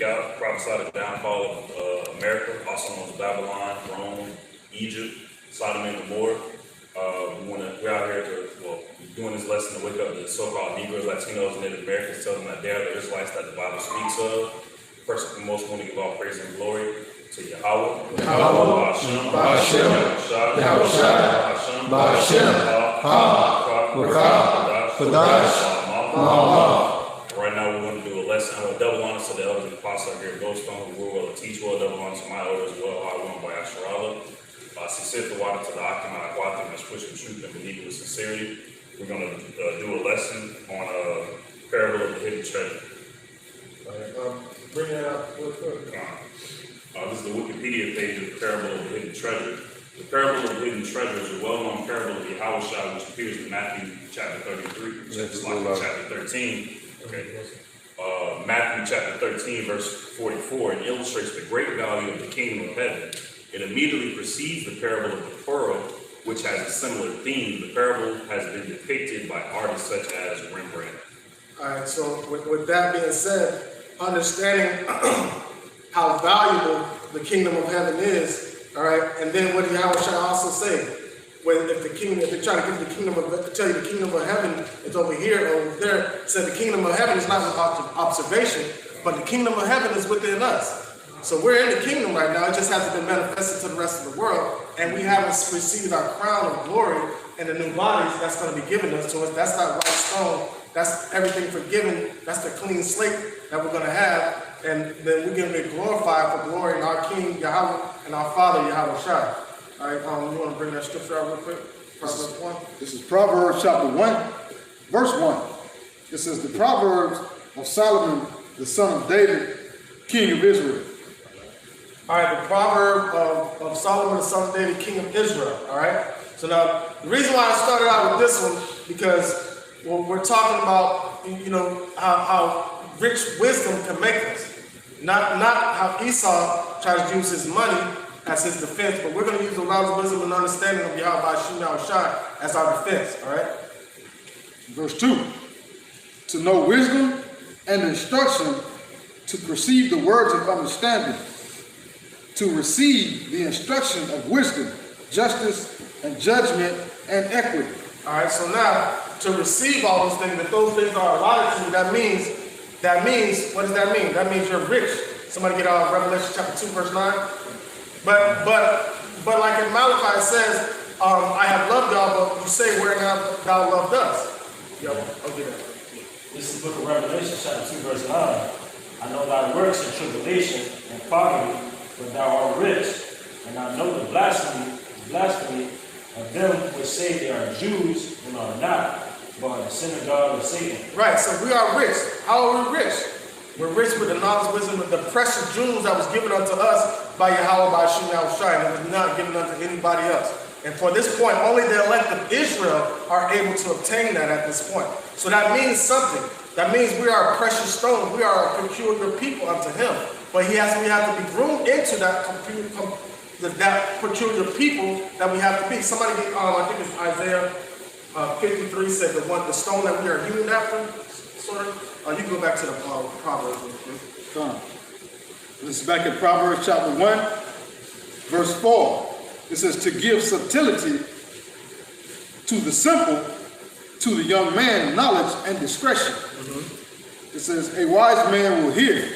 out, prophesied the downfall of America, also known as Babylon, Rome, Egypt, Sodom and Gomorrah. We're out here doing this lesson to wake up the so-called Negroes, Latinos, and Native Americans, tell them that they are the Israelites that the Bible speaks of. First and foremost, we want to give all praise and glory to Yahweh, Ba'ashem, Right now, we're going to do a lesson. I will double honors to the elders and apostles here at Goldstone, who will teach well, double honors to my elders as well, I will by Asherallah. Sincere the water to the Akim and Aquatim, that's pushing truth and believing with sincerity. We're going to do a lesson on parable of the hidden treasure. Bring that out real quick. This is the Wikipedia page of the parable of the hidden treasure. The parable of the hidden treasure is a well-known parable of Yahushua, which appears in Matthew chapter 33, chapter 13. Okay. Matthew chapter 13, verse 44, and illustrates the great value of the kingdom of heaven. It immediately precedes the parable of the pearl, which has a similar theme. The parable has been depicted by artists such as Rembrandt. All right, so with that being said, understanding how valuable the kingdom of heaven is, all right, and then what did Yahweh also say? If they try to give the kingdom of, tell you the kingdom of heaven is over here or over there, said the kingdom of heaven is not without observation, but the kingdom of heaven is within us. So we're in the kingdom right now. It just hasn't been manifested to the rest of the world, and we haven't received our crown of glory and the new bodies that's going to be given us to us. That's that white stone. That's everything forgiven. That's the clean slate that we're going to have, and then we're going to be glorified for glory in our King Yahweh and our Father Yahweh Shai. All right, you want to bring that scripture out real quick? Proverbs 1. This is Proverbs chapter 1, verse 1. It says, the Proverbs of Solomon, the son of David, king of Israel. All right, the proverb of Solomon, the son of David, king of Israel. All right. So now, the reason why I started out with this one, because we're talking about, how rich wisdom can make us. Not how Esau tries to use his money as his defense, but we're going to use the knowledge, wisdom, and understanding of Yahweh Shai as our defense. All right. Verse 2. To know wisdom and instruction, to perceive the words of understanding, to receive the instruction of wisdom, justice, and judgment, and equity. All right, so now, to receive all those things, if those things are allotted to you, that means, what does that mean? That means you're rich. Somebody get out Revelation chapter 2, verse 9. But like in Malachi it says, I have loved y'all, but you say, where have thou loved us? Yo, I'll get that. This is the book of Revelation, chapter 2, verse 9. I know thy works and tribulation and poverty, but thou art rich, and I know the blasphemy of them which say they are Jews and are not, but are the synagogue of Satan. Right, so we are rich. How are we rich? We're rich with the knowledge, wisdom, with the precious jewels that was given unto us by Yahweh, by Yahweh Shai, and it was not given unto anybody else. And for this point, only the elect of Israel are able to obtain that at this point. So that means something. That means we are a precious stone. We are a peculiar people unto him. But we have to be groomed into that peculiar people that we have to be. Somebody, I think it's Isaiah 53 said the stone that we are hewn after. Sorry, you can go back to the Proverbs real quick. This is back in Proverbs chapter 1, verse 4. It says, to give subtlety to the simple, to the young man, knowledge and discretion. It says, a wise man will hear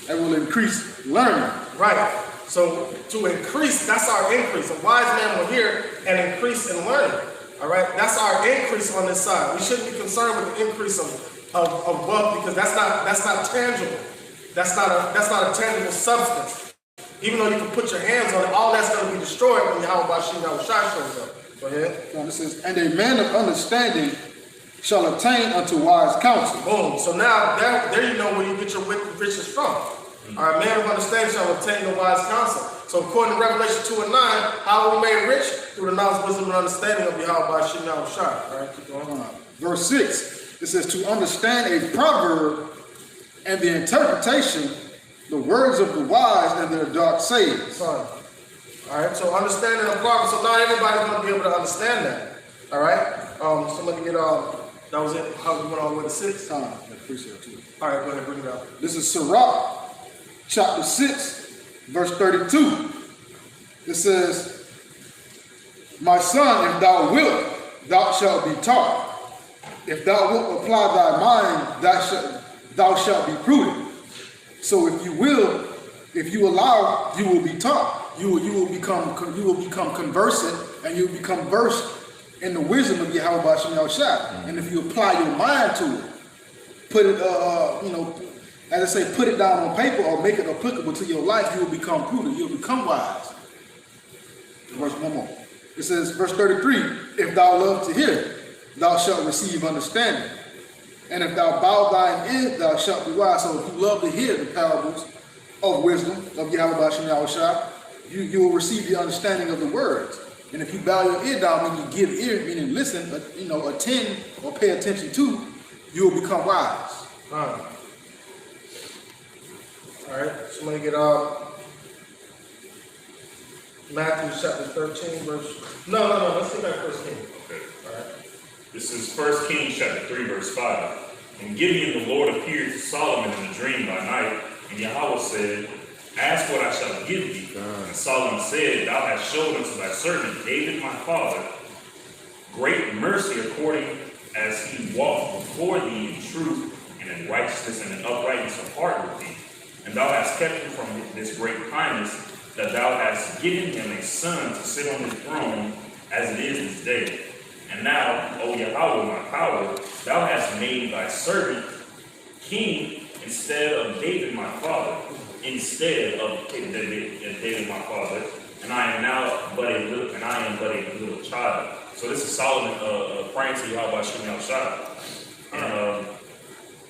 and will increase learning. Right. So to increase, that's our increase. A wise man will hear and increase in learning. All right. That's our increase on this side. We shouldn't be concerned with the increase of wealth, because that's not tangible. That's not a tangible substance. Even though you can put your hands on it, all that's going to be destroyed when Yahweh Shai shows up. Go ahead. It says, and a man of understanding shall attain unto wise counsel. Boom. So now there you know where you get your riches from. All right, man of understanding shall obtain the wise counsel. So according to Revelation 2 and 9, how are we made rich? Through the knowledge, wisdom, and understanding of Yahweh Shai. All right, keep going. Verse 6, it says, to understand a proverb and the interpretation, the words of the wise and their dark sayings. All right, so understanding a proverb. So not everybody's going to be able to understand that. All right, somebody get that was it. How we went all the way to 6? I appreciate it too. All right, go ahead, bring it out. This is Sirach, chapter 6, verse 32. It says, my son, if thou wilt, thou shalt be taught. If thou wilt apply thy mind, thou shalt be prudent. So if you will, if you allow, you will be taught. You will become conversant, and you will become versed in the wisdom of Yahweh B'Shem Yahushua. And if you apply your mind to it, put it, as I say, put it down on paper or make it applicable to your life, you will become prudent. You will become wise. Verse one more. It says, verse 33, if thou love to hear, thou shalt receive understanding. And if thou bow thine ear, thou shalt be wise. So if you love to hear the parables of wisdom of Yahweh B'Shem Yahushua, you will receive the understanding of the words. And if you bow your ear down, meaning you give ear, meaning listen, attend or pay attention to, you will become wise. All right, somebody get Matthew chapter 13, verse. No, let's take that first King. Okay. All right. This is 1 Kings chapter 3, verse 5. And Gideon the Lord appeared to Solomon in a dream by night, and Yahweh said, ask what I shall give thee. And Solomon said, thou hast showed unto thy servant David my father great mercy, according as he walked before thee in truth and in righteousness and in uprightness of heart with thee. And thou hast kept him from this great kindness, that thou hast given him a son to sit on his throne, as it is this day. And now, O Yahweh, my power, thou hast made thy servant king instead of David my father, David my father, and I am but a little child. So this is Solomon praying to Yahweh B'Shem Yahushua. And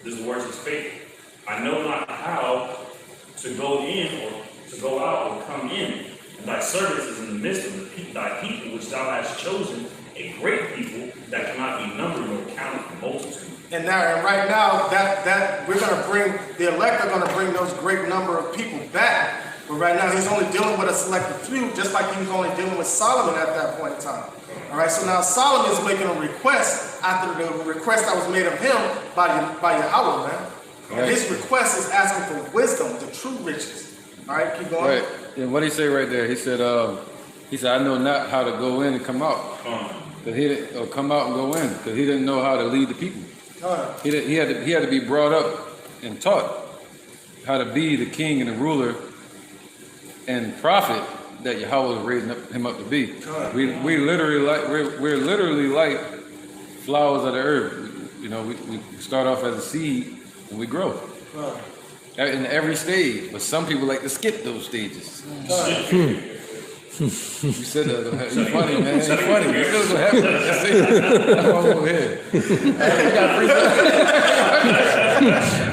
this is the words of faith. I know not how to go in or to go out or come in. And thy servant is in the midst of thy people, which thou hast chosen, a great people that cannot be numbered nor counted for multitude. And right now, that we're going to bring, the elect are going to bring those great number of people back. But right now, he's only dealing with a selected few, just like he was only dealing with Solomon at that point in time. All right, so now Solomon is making a request after the request that was made of him by Yahweh, man. And his request is asking for wisdom, the true riches. All right, keep going. Right. And what did he say right there? He said, I know not how to go in and come out. Or come out and go in, because he didn't know how to lead the people. He had to be brought up and taught how to be the king and the ruler and prophet that Yahweh was raising him up to be. We're literally like flowers of the earth. We start off as a seed and we grow. In every stage, but some people like to skip those stages. You said that. It's funny, man. It's funny. You feel what happened. That's it. I'm over here. I got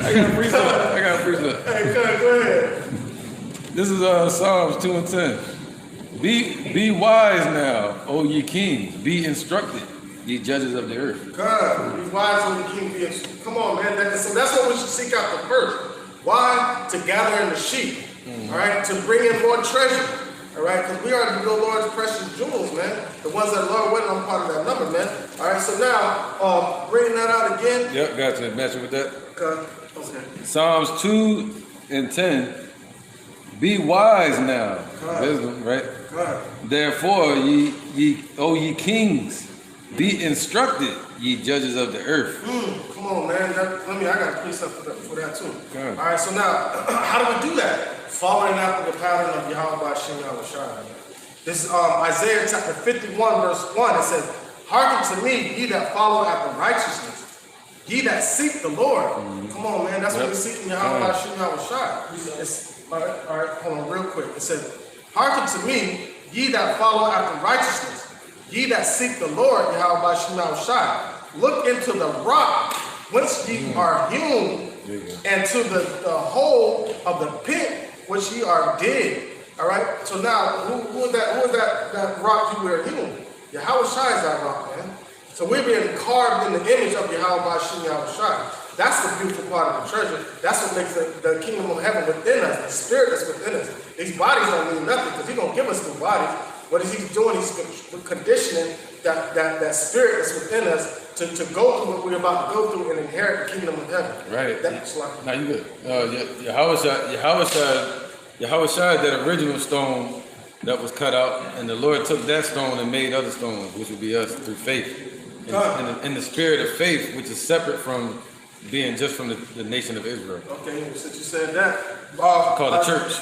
a freestyle. Hey, go ahead. This is Psalms 2 and 10. Be wise now, O ye kings. Be instructed, ye judges of the earth. God, be wise, O ye kings. Come on, man. So that's what we should seek out the first. Why? To gather in the sheep. All right? To bring in more treasure. All right, because we are the Lord's precious jewels, man. The ones that the Lord went on part of that number, man. All right, so now, bringing that out again. Yep, got to match it with that. Okay. Psalms 2 and 10. Be wise now. Wisdom, right? Therefore, ye kings, be instructed, ye judges of the earth. Come on, man. I got a precept for that too. All right, so now, how do we do that? Following after the pattern of Yahweh B'Shem Yahushua. This is Isaiah chapter 51, verse 1. It says, hearken to me, ye that follow after righteousness, ye that seek the Lord. Come on, man. That's what we're seeking Yahweh B'Shem Yahushua. All right, hold on real quick. It says, hearken to me, ye that follow after righteousness, ye that seek the Lord, Yahweh B'Shem Yahushua. Look into the rock whence ye are hewn, and to the hole of the pit which ye are dig. All right. So now, who is that rock you were hewn? Yahweh Shai is that rock, man. So we're being carved in the image of Yahweh B'Shem Yahushua. That's the beautiful part of the treasure. That's what makes the kingdom of heaven within us, the spirit that's within us. These bodies don't mean nothing because he's gonna give us new bodies. What is he doing? He's conditioning that spirit that's within us to go through what we're about to go through and inherit the kingdom of heaven. Right. That's like, Now you good. Yahushua, that original stone that was cut out, and the Lord took that stone and made other stones, which would be us through faith. In the spirit of faith, which is separate from being just from the nation of Israel. okay, since you said that, Called the church.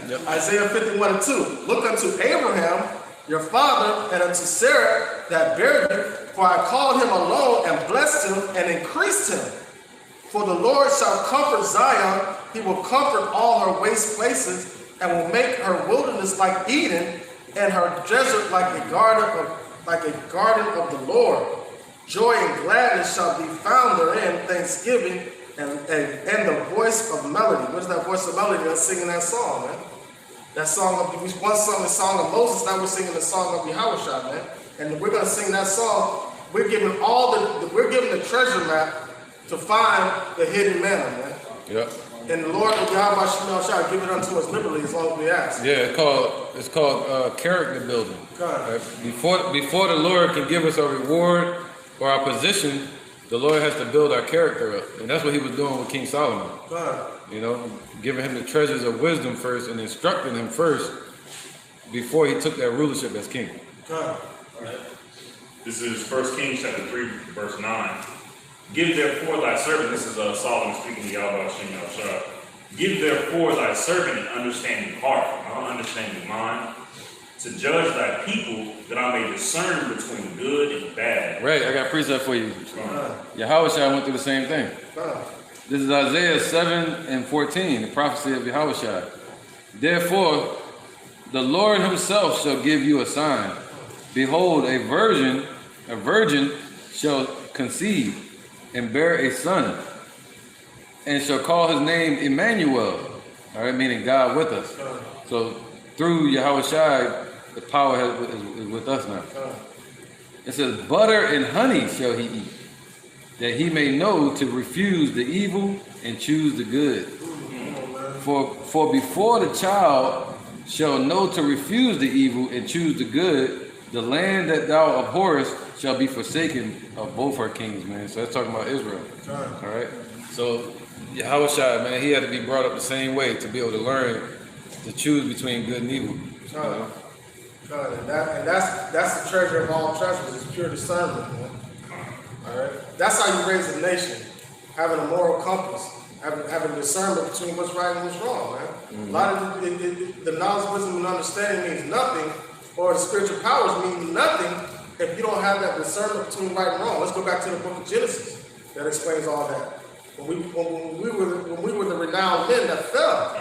Yep. Isaiah 51:2. Look unto Abraham, your father, and unto Sarah that bare you, for I called him alone and blessed him and increased him. For the Lord shall comfort Zion, he will comfort all her waste places, and will make her wilderness like Eden, and her desert like a garden of the Lord. Joy and gladness shall be found therein, thanksgiving and the voice of melody. What is that voice of melody? That's singing that song, man. That song we once sung the song of Moses, now we're singing the song of Yahushua, man. And we're gonna sing that song. We're giving the treasure map to find the hidden manna, man. Yep. And the Lord Yahushua shall give it unto us liberally as long as we ask. Yeah, it's called character building. God. Right? Before the Lord can give us a reward or our position, the Lord has to build our character up, and that's what He was doing with King Solomon. God. You know, giving him the treasures of wisdom first, and instructing him first before he took that rulership as king. God. This is 1 Kings chapter 3, verse 9. Give therefore thy servant, this is Solomon speaking to Yahweh Shem Yahushua. Give therefore thy servant an understanding heart, an understanding mind, to judge thy people, that I may discern between good and bad. Right, I got a precept for you. Yahushua went through the same thing. This is Isaiah 7:14, the prophecy of Yahushua. Therefore, the Lord himself shall give you a sign. Behold, a virgin shall conceive and bear a son, and shall call his name Emmanuel. All right, meaning God with us. So through Yahushua, the power is with us now. It says, butter and honey shall he eat, that he may know to refuse the evil and choose the good. For before the child shall know to refuse the evil and choose the good, the land that thou abhorrest shall be forsaken of both her kings, man. So that's talking about Israel. All right. So Yahushua, man, he had to be brought up the same way to be able to learn to choose between good and evil. You know? God, and that's the treasure of all treasures, is pure discernment, man. All right, that's how you raise a nation, having a moral compass, having discernment between what's right and what's wrong, man. A lot of the knowledge, wisdom, and understanding means nothing, or the spiritual powers mean nothing if you don't have that discernment between right and wrong. Let's go back to the book of Genesis that explains all that. When we were the renowned men that fell,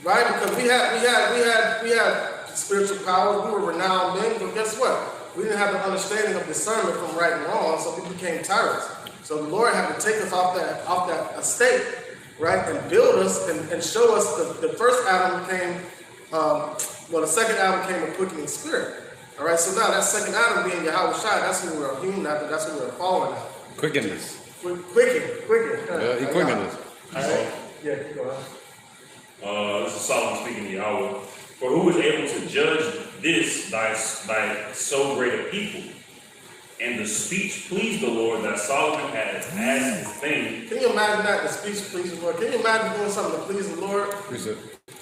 right? Because we had spiritual powers, we were renowned men, but guess what? We didn't have the understanding of discernment from right and wrong, so we became tyrants. So the Lord had to take us off that estate, right, and build us and show us the first Adam came, the second Adam came a quickening spirit. All right, so now that second Adam being Yahushua, that's who we are human after, that's who we are following after. Quicken us. Quicken. Yeah, he quickened us. All right. Yeah, keep going. This is Solomon speaking to Yahweh. For who is able to judge this thy so great a people? And the speech pleased the Lord that Solomon had as his thing. Can you imagine that, the speech pleased the Lord? Can you imagine doing something to please the Lord?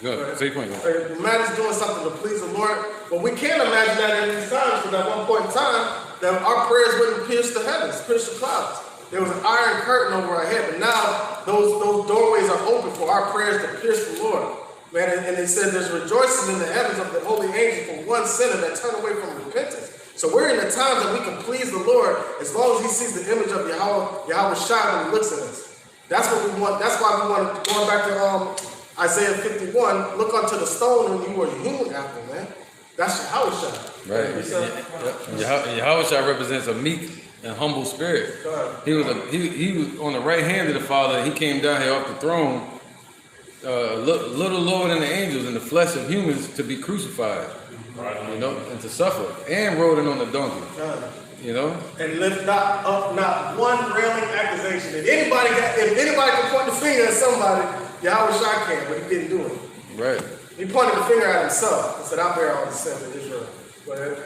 Good. Say point. Imagine doing something to please the Lord. Well, we can't imagine that in these times, because at one point in time, that our prayers wouldn't pierce the heavens, pierce the clouds. There was an iron curtain over our head, but now those doorways are open for our prayers to pierce the Lord. Man, and it said there's rejoicing in the heavens of the holy angels for one sinner that turned away from repentance. So we're in the times that we can please the Lord as long as he sees the image of Yahweh shine when he looks at us. That's what we want. That's why we want, going back to Isaiah 51, look unto the stone when you were hewn after, man. That's Yahweh shine. Right. Yahushua represents a meek and humble spirit. He was on the right hand of the Father. He came down here off the throne, little lower than the angels, in the flesh of humans, to be crucified, you know, and to suffer, and rode in on the donkey, you know, and lift not one railing accusation. If anybody can point the finger at somebody, Yahushua can, but he didn't do it. Right. He pointed the finger at himself and said, "I bear all the sins of Israel." Go ahead.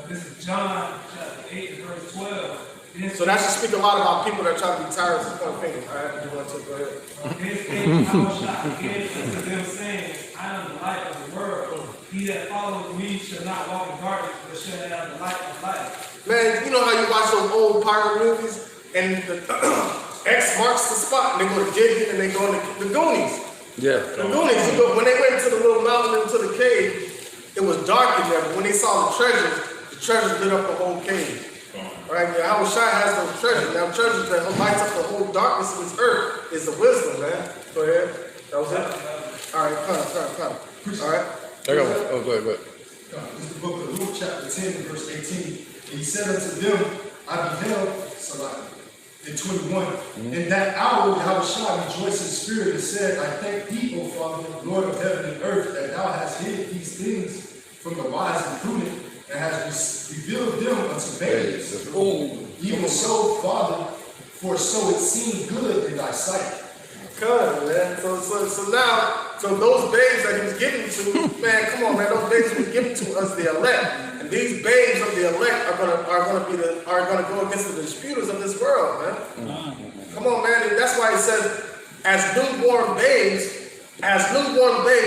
This is John chapter 8, verse 12. So that should speak a lot about people that try to be tyrants and point fingers. I have to do one too. Go ahead. To them saying, I am the light of the world. He that follows me shall not walk in darkness, but shall have the light of life. Man, you know how you watch those old pirate movies and the X marks the spot and they go to Gigi and they go in the Goonies. Yeah. The Goonies, you go, when they went to the little mountain into the cave, it was dark in there, but when they saw the treasures lit up the whole cave. All right, yeah, Howard Shai has those treasures. Now, treasures that lights up the whole darkness of this earth is the wisdom, man. Go ahead. That was it? All right, come. All right. I got one. Oh, go ahead. This is the book of Luke, chapter 10, verse 18. And he said unto them, I beheld, Salah, in 21. In that hour, Yahushua rejoiced in spirit and said, I thank thee, O Father, Lord of heaven and earth, that thou hast hid these things from the wise and prudent, and hast revealed them unto babes. Even so, Father, for so it seemed good in thy sight. Good, man. So those babes that he was giving to, man, come on, man, those babes he was giving to us, the elect. And these babes of the elect are gonna go against the disputers of this world, man. Come on, man. And that's why it says, as newborn babes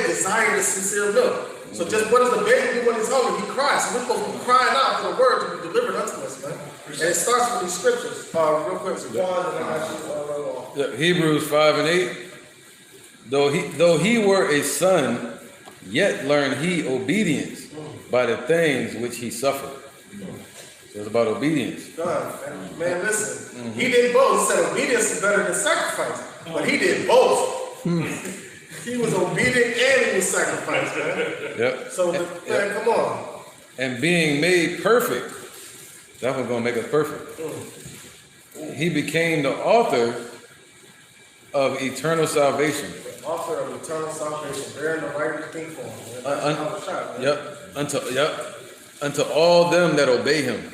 desire the sincere milk. So just what does the baby do when he's hungry? He cries. So we're supposed to be crying out for the word to be delivered unto us, man. And it starts with these scriptures. Real quick, so Juan, and I actually Yeah, Hebrews 5 and 8. Though he were a son, yet learned he obedience by the things which he suffered. So it's about obedience. God, man, listen. He did both. He said obedience is better than sacrifice. But he did both. He was obedient and he was sacrificed, man. Yep. So, man, come on. And being made perfect, that one's gonna make us perfect. He became the author of eternal salvation. Author of eternal salvation, bearing the right to think for him. Unto all them that obey him.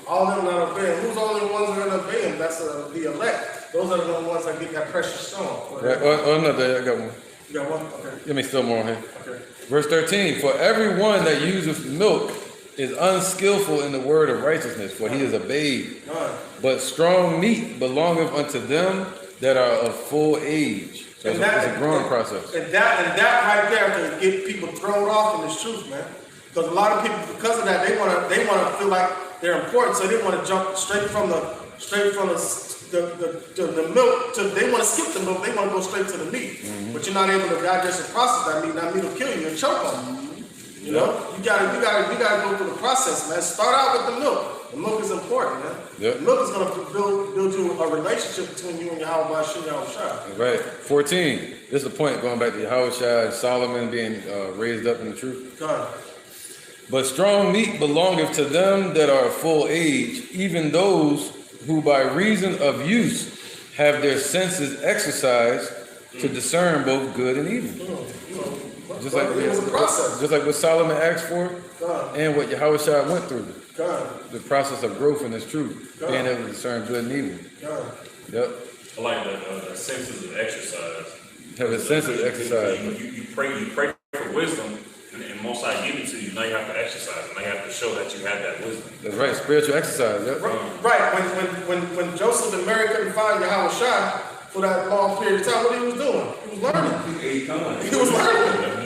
All them that obey him. Who's the only ones that are going to obey him? That's the elect. Those are the only ones that get that precious stone. Right. Oh, no, I got one. You got one? Okay. Give me still more on here. Okay. Verse 13, for everyone that useth milk is unskillful in the word of righteousness, for he is a babe. But strong meat belongeth unto them that are of full age. So it's a growing process. And that right there can get people thrown off in this truth, man. Because a lot of people, because of that, they want to feel like they're important, so they want to jump straight from the milk to, they want to skip the milk, they want to go straight to the meat. But you're not able to digest and process that meat. That meat will kill you and choke on you. You know, you gotta go through the process, man. Start out with the milk. The milk is important, man. Yep. The milk is gonna build you a relationship between you and Yahweh Shai and Yahweh Shai. Right. 14. This is the point going back to Yahweh Shai and Solomon being raised up in the truth. God. But strong meat belongeth to them that are of full age, even those who by reason of use have their senses exercised to discern both good and evil. Just like what Solomon asked for, and what Yahweh Shai went through. The process of growth in his truth, being able to discern good and evil. Yep. I like the senses of exercise. Have a sense of exercise. You pray for wisdom, and Most High give it to you. Now you have to exercise, and now you have to show that you have that wisdom. That's right, spiritual exercise. Yep. Right. When Joseph and Mary couldn't find Yahweh Shai for that long period of time, what he was doing? He was learning. He was learning.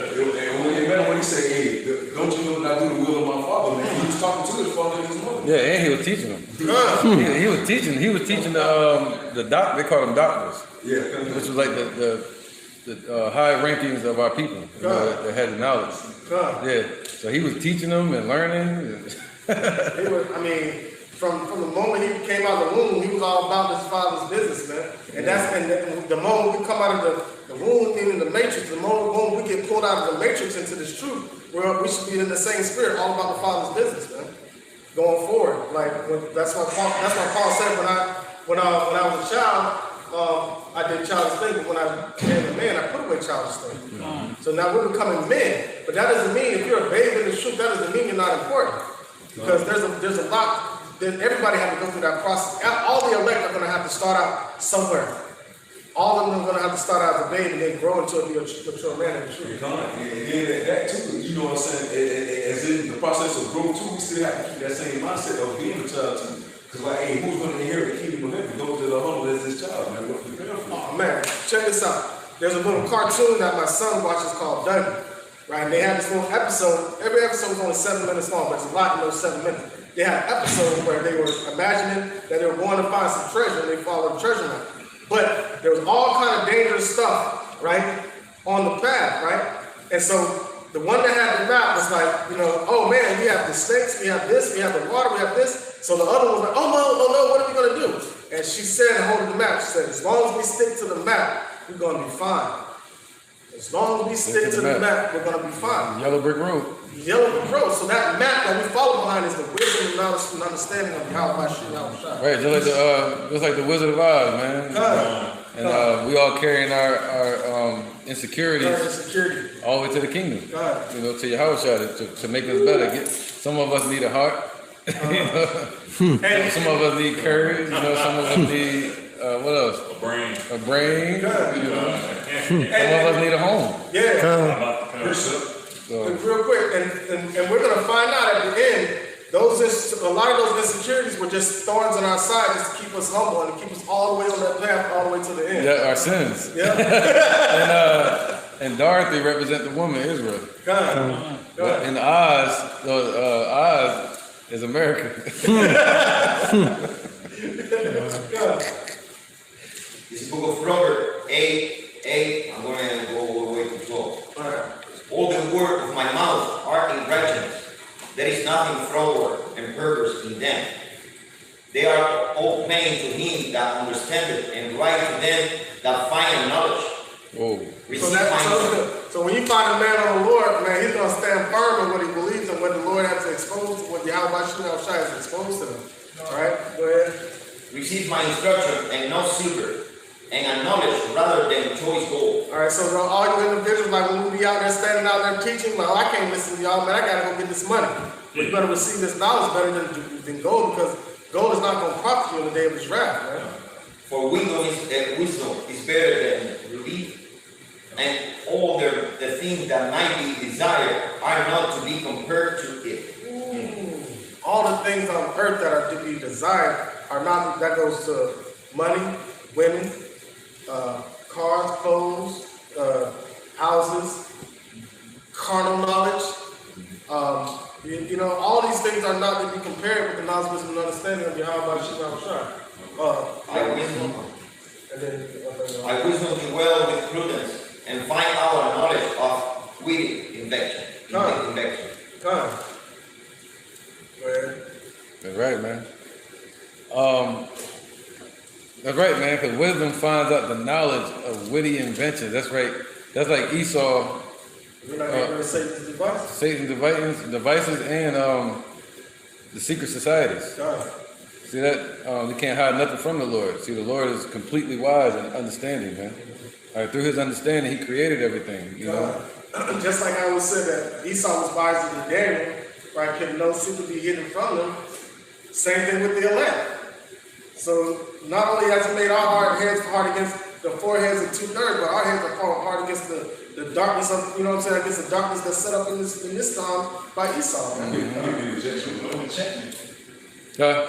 And when he said, hey, don't you know that I do the will of my father, man? He was talking to his father and his mother. Yeah, and he was teaching them. He was teaching the doc. They called them doctors. Yeah. Which was like the high rankings of our people. You know, that had the knowledge. Yeah. So he was teaching them and learning. From the moment he came out of the womb, he was all about his father's business, man. And the moment we come out of the womb, in the matrix, the moment we get pulled out of the matrix into this truth, we should be in the same spirit, all about the father's business, man. Going forward, that's what Paul said when I was a child, I did childish things, but when I became a man, I put away childish things. So now we're becoming men, but that doesn't mean if you're a babe in the truth, that doesn't mean you're not important, because there's a lot. Everybody has to go through that process. All the elect are going to have to start out somewhere. All of them are going to have to start out as a baby and then grow into a mature man in the truth. And then that too, you know what I'm saying, as in the process of growth too, we still have to keep that same mindset of being a child too. Cause like, hey, who's gonna inherit the kingdom of heaven? Those that are humble as this child, man. What prepare for? Oh man, check this out. There's a little cartoon that my son watches called Dougie, right? And they have this little episode. Every episode is only 7 minutes long, but it's a lot in those 7 minutes. They had episodes where they were imagining that they were going to find some treasure, and they followed the treasure map. But there was all kind of dangerous stuff, right, on the path, right? And so the one that had the map was like, you know, oh man, we have the snakes, we have this, we have the water, we have this. So the other one was like, oh no, what are we gonna do? And she said, holding the map, she said, as long as we stick to the map, we're gonna be fine. As long as we stick to the map, we're gonna be fine. Yellow brick road. Yellow brick road. So that map that we follow behind is the wisdom and knowledge and understanding of how I shoot out shot. Right, just like the Wizard of Oz, man. And we all carrying our insecurities all the way to the kingdom. You know, to your house shot to make us better. Some of us need a heart. You know? Some of us need courage. You know, some of us need what else? A brain. You know? Some of us need a home. Yeah. So, real quick, and we're gonna find out at the end. A lot of those insecurities were just thorns on our side, just to keep us humble and to keep us all the way on that path, all the way to the end. Yeah, our sins. Yeah. and Dorothy represent the woman Israel. God. And Oz is America. This book of Proverbs 8, I'm going to go all the way to 12. All right. All the words of my mouth are in righteousness. There is nothing froward and perverse in them. They are all plain to him that understandeth, and right to them that find knowledge. So when you find a man on the Lord, man, he's gonna stand firm in what he believes and what the Lord has exposed, what Yahweh Shai has exposed to him. All right, go ahead. Receive my instruction and no silver, and a knowledge rather than choice gold. All right, so all you individuals, like when we be out there standing out there teaching, like, oh, I can't listen to y'all, man, I gotta go get this money. You better receive this knowledge better than gold, because gold is not gonna profit you in the day of his wrath, man. For wisdom is better than relief, and all the things that might be desired are not to be compared to it. All the things on earth that are to be desired are not, that goes to money, women, cars, clothes, houses, carnal knowledge. You know, all these things are not to be compared with the knowledge, wisdom, and understanding of Yahweh Shai. I wisdom be well with prudence, and find out knowledge of witty invention. That's right, man. That's right, man, because wisdom finds out the knowledge of witty inventions. That's right. That's like Esau. We're not going to Satan's devices. Satan's devices and the secret societies. See that? You can't hide nothing from the Lord. See, the Lord is completely wise and understanding, man. All right, through his understanding, he created everything, you know? Just like I always said that Esau was wiser than Daniel, right? Could no secret be hidden from them. Same thing with the elect. So not only has he made our heads hard against the foreheads of 2/3, but our heads are hard against the darkness of, you know what I'm saying, against the darkness that's set up in this time by Esau. No enchantment. No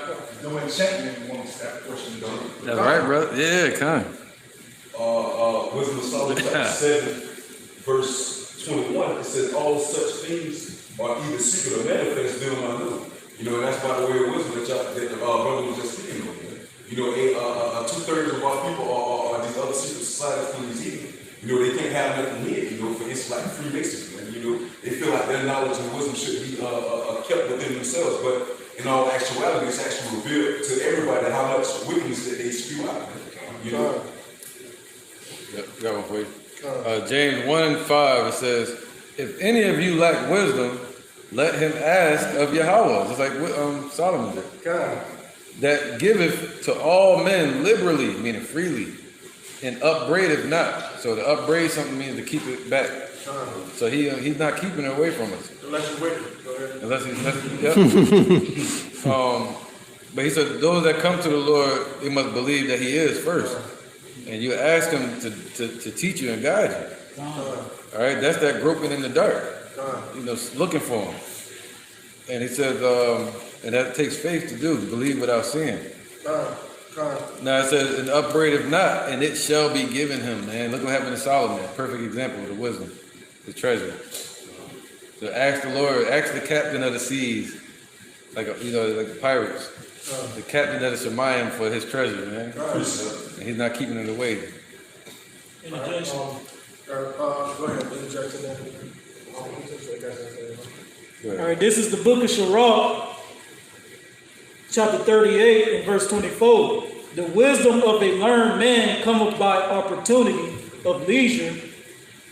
enchantment amongst that portion. That's right, brother. Yeah, come. Wisdom of Solomon chapter 7, verse 21, it says, all such things are either secret or manifest, them I know. You know, and that's by the way of wisdom that the brother was just speaking of. You know, 2/3 of our people are these other secret societies from these heathen. You know, they can't have nothing hid, you know, for instance, like Freemasons. And, you know, they feel like their knowledge and wisdom should be kept within themselves. But in all actuality, it's actually revealed to everybody how much wickedness that they spew out. You know? Got one for you. James 1:5, it says, if any of you lack wisdom, let him ask of Yahweh, just like Solomon did. That giveth to all men liberally, meaning freely, and upbraideth not. So to upbraid something means to keep it back. So he's not keeping it away from us. Unless you're wicked. Go ahead. But he said, those that come to the Lord, they must believe that he is first. And you ask him to teach you and guide you. All right, that's that groping in the dark. You know, looking for him. And he says, and that takes faith to do, to believe without seeing. Now it says, and upbraideth not, and it shall be given him. Man, look what happened to Solomon. Perfect example of the wisdom, the treasure. So ask the Lord, ask the captain of the seas, like like the pirates, the captain of the Shemayim for his treasure, man. And he's not keeping it away. Interjection. Go ahead, interjection. All right, this is the book of Sirach, chapter 38 and verse 24. The wisdom of a learned man cometh by opportunity of leisure,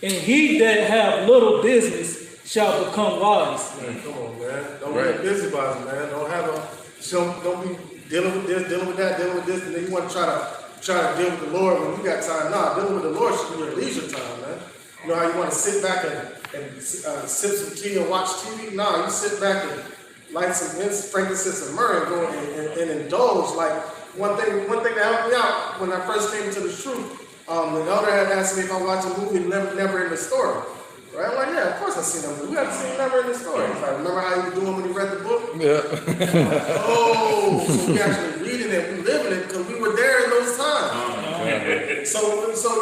and he that have little business shall become wise. Man, come on, man. Don't be busybody, man. Don't be dealing with this, dealing with that, dealing with this, and then you want to try to deal with the Lord when you got time. Nah, dealing with the Lord should be your leisure time, man. You know how you want to sit back and sip some tea and watch TV? Nah, you sit back and light some frankincense and myrrh and go and indulge. Like one thing that helped me out when I first came to the truth, the elder had asked me if I watched a movie Never in the Story. Right? I'm like, yeah, of course I've seen that movie. We haven't seen Never in the Story. He's like, remember how he was doing when he read the book? Yeah. Oh, so we actually reading it, we living it, because we were there in those times. So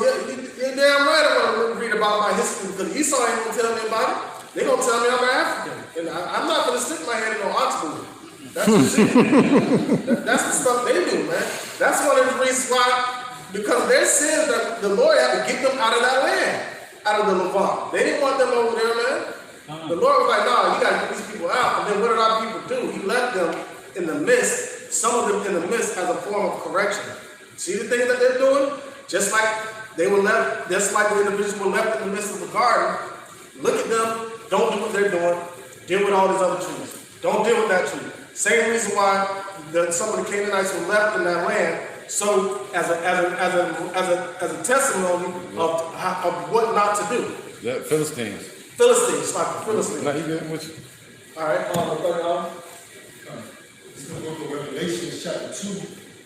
yeah, you're damn right I want to read about my history, because Esau ain't going to tell me about it. They're going to tell me I'm an African. And I'm not going to stick my head in no ox booty. That's the shit. That's the stuff they do, man. That's one of the reasons why, because their sins, the Lord had to get them out of that land. Out of the Levant. They didn't want them over there, man. The Lord was like, nah, you gotta get these people out. And then what did our people do? He left them in the midst, some of them in the midst as a form of correction. See the things that they're doing? Just like they were left, just like the individuals were left in the midst of the garden. Look at them, don't do what they're doing. Deal with all these other trees. Don't deal with that tree. Same reason why some of the Canaanites were left in that land. So as a testimony of what not to do. Yeah, Philistines. Like the Philistines. No, he good with you. All right, It's the book of Revelation, chapter 2,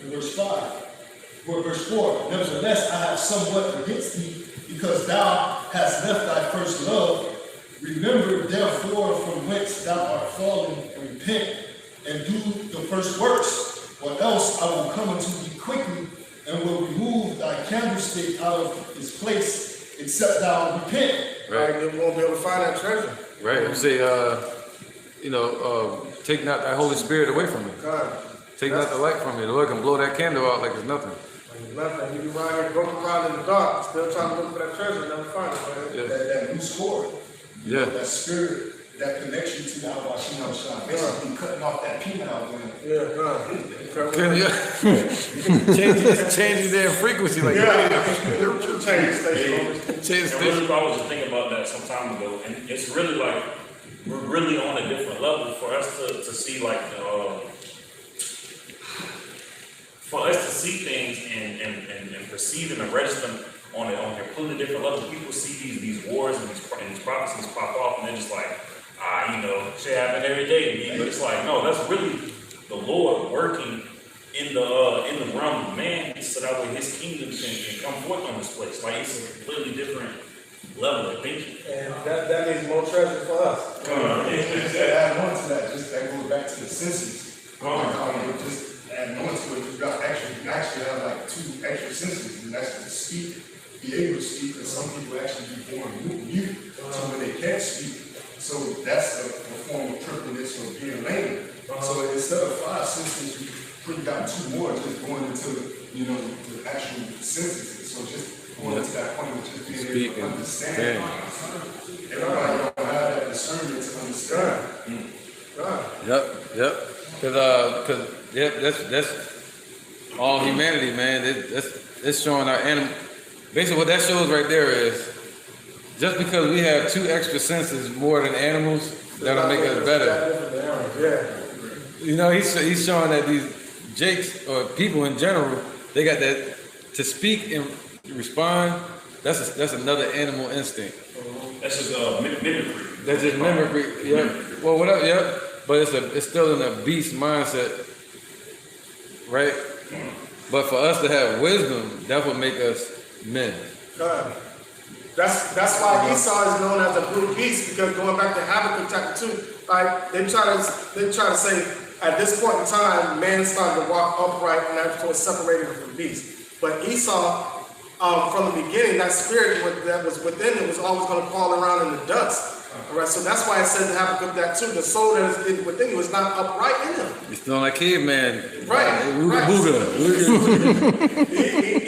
and verse 5. Verse 4. Nevertheless, I have somewhat against thee, because thou hast left thy first love. Remember therefore from whence thou art fallen, and repent, and do the first works. Or else I will come unto thee quickly, and will remove thy candlestick out of his place, except thou repent. Right, you won't be able to find that treasure. Right. You say, take not thy Holy Spirit away from me. God. Take not the light from me. The Lord can blow that candle out like it's nothing. Nothing. You be around here groping around in the dark, still trying to look for that treasure, never find it, man. Yeah. That loose cord. Yeah. That spirit, that connection to the Abashina, basically cutting off that peanut out there. Yeah, God. Changing their frequency like Change station. I was just thinking about that some time ago, and it's really like we're really on a different level for us to see like for us to see things and perceive and register them on a completely different level. People see these wars and these prophecies pop off, and they're just like, shit happen every day. But it's like, no, that's really the Lord working in the realm of man, so that way His kingdom can come forth on this place. Like it's a completely different level of thinking. And that means more treasure for us. Just add on to that, just that goes back to the senses. Just add on to it, you got actually have like 2 extra senses, and that's to speak, be able to speak, and some people actually be born mute, so when they can't speak. So that's a form of tripleness or being lame. So instead of 5 senses, you pretty got 2 more just going into the actual senses. So just going to that point of just being able to understand. Everybody don't have that discernment to understand. Yep. Because that's all humanity, man. It's showing our animal. Basically, what that shows right there is just because we have 2 extra senses more than animals, that'll make us better. You know, he's showing that these jakes or people in general, they got that to speak and respond. That's another animal instinct. That's just mimicry. That's just mimicry. Yeah. Well, whatever. Yeah. But it's still in a beast mindset, right? But for us to have wisdom, that would make us men. That's why Esau is known as a brute beast, because going back to Habakkuk chapter 2, right? They try to say at this point in time, man started to walk upright, and that's what separated him from beast. But Esau, from the beginning, that spirit that was within him was always going to crawl around in the dust. All right, so that's why it says in Habakkuk that too. The soul that is within you is not upright in him. He's feeling like caveman. Right. Booga.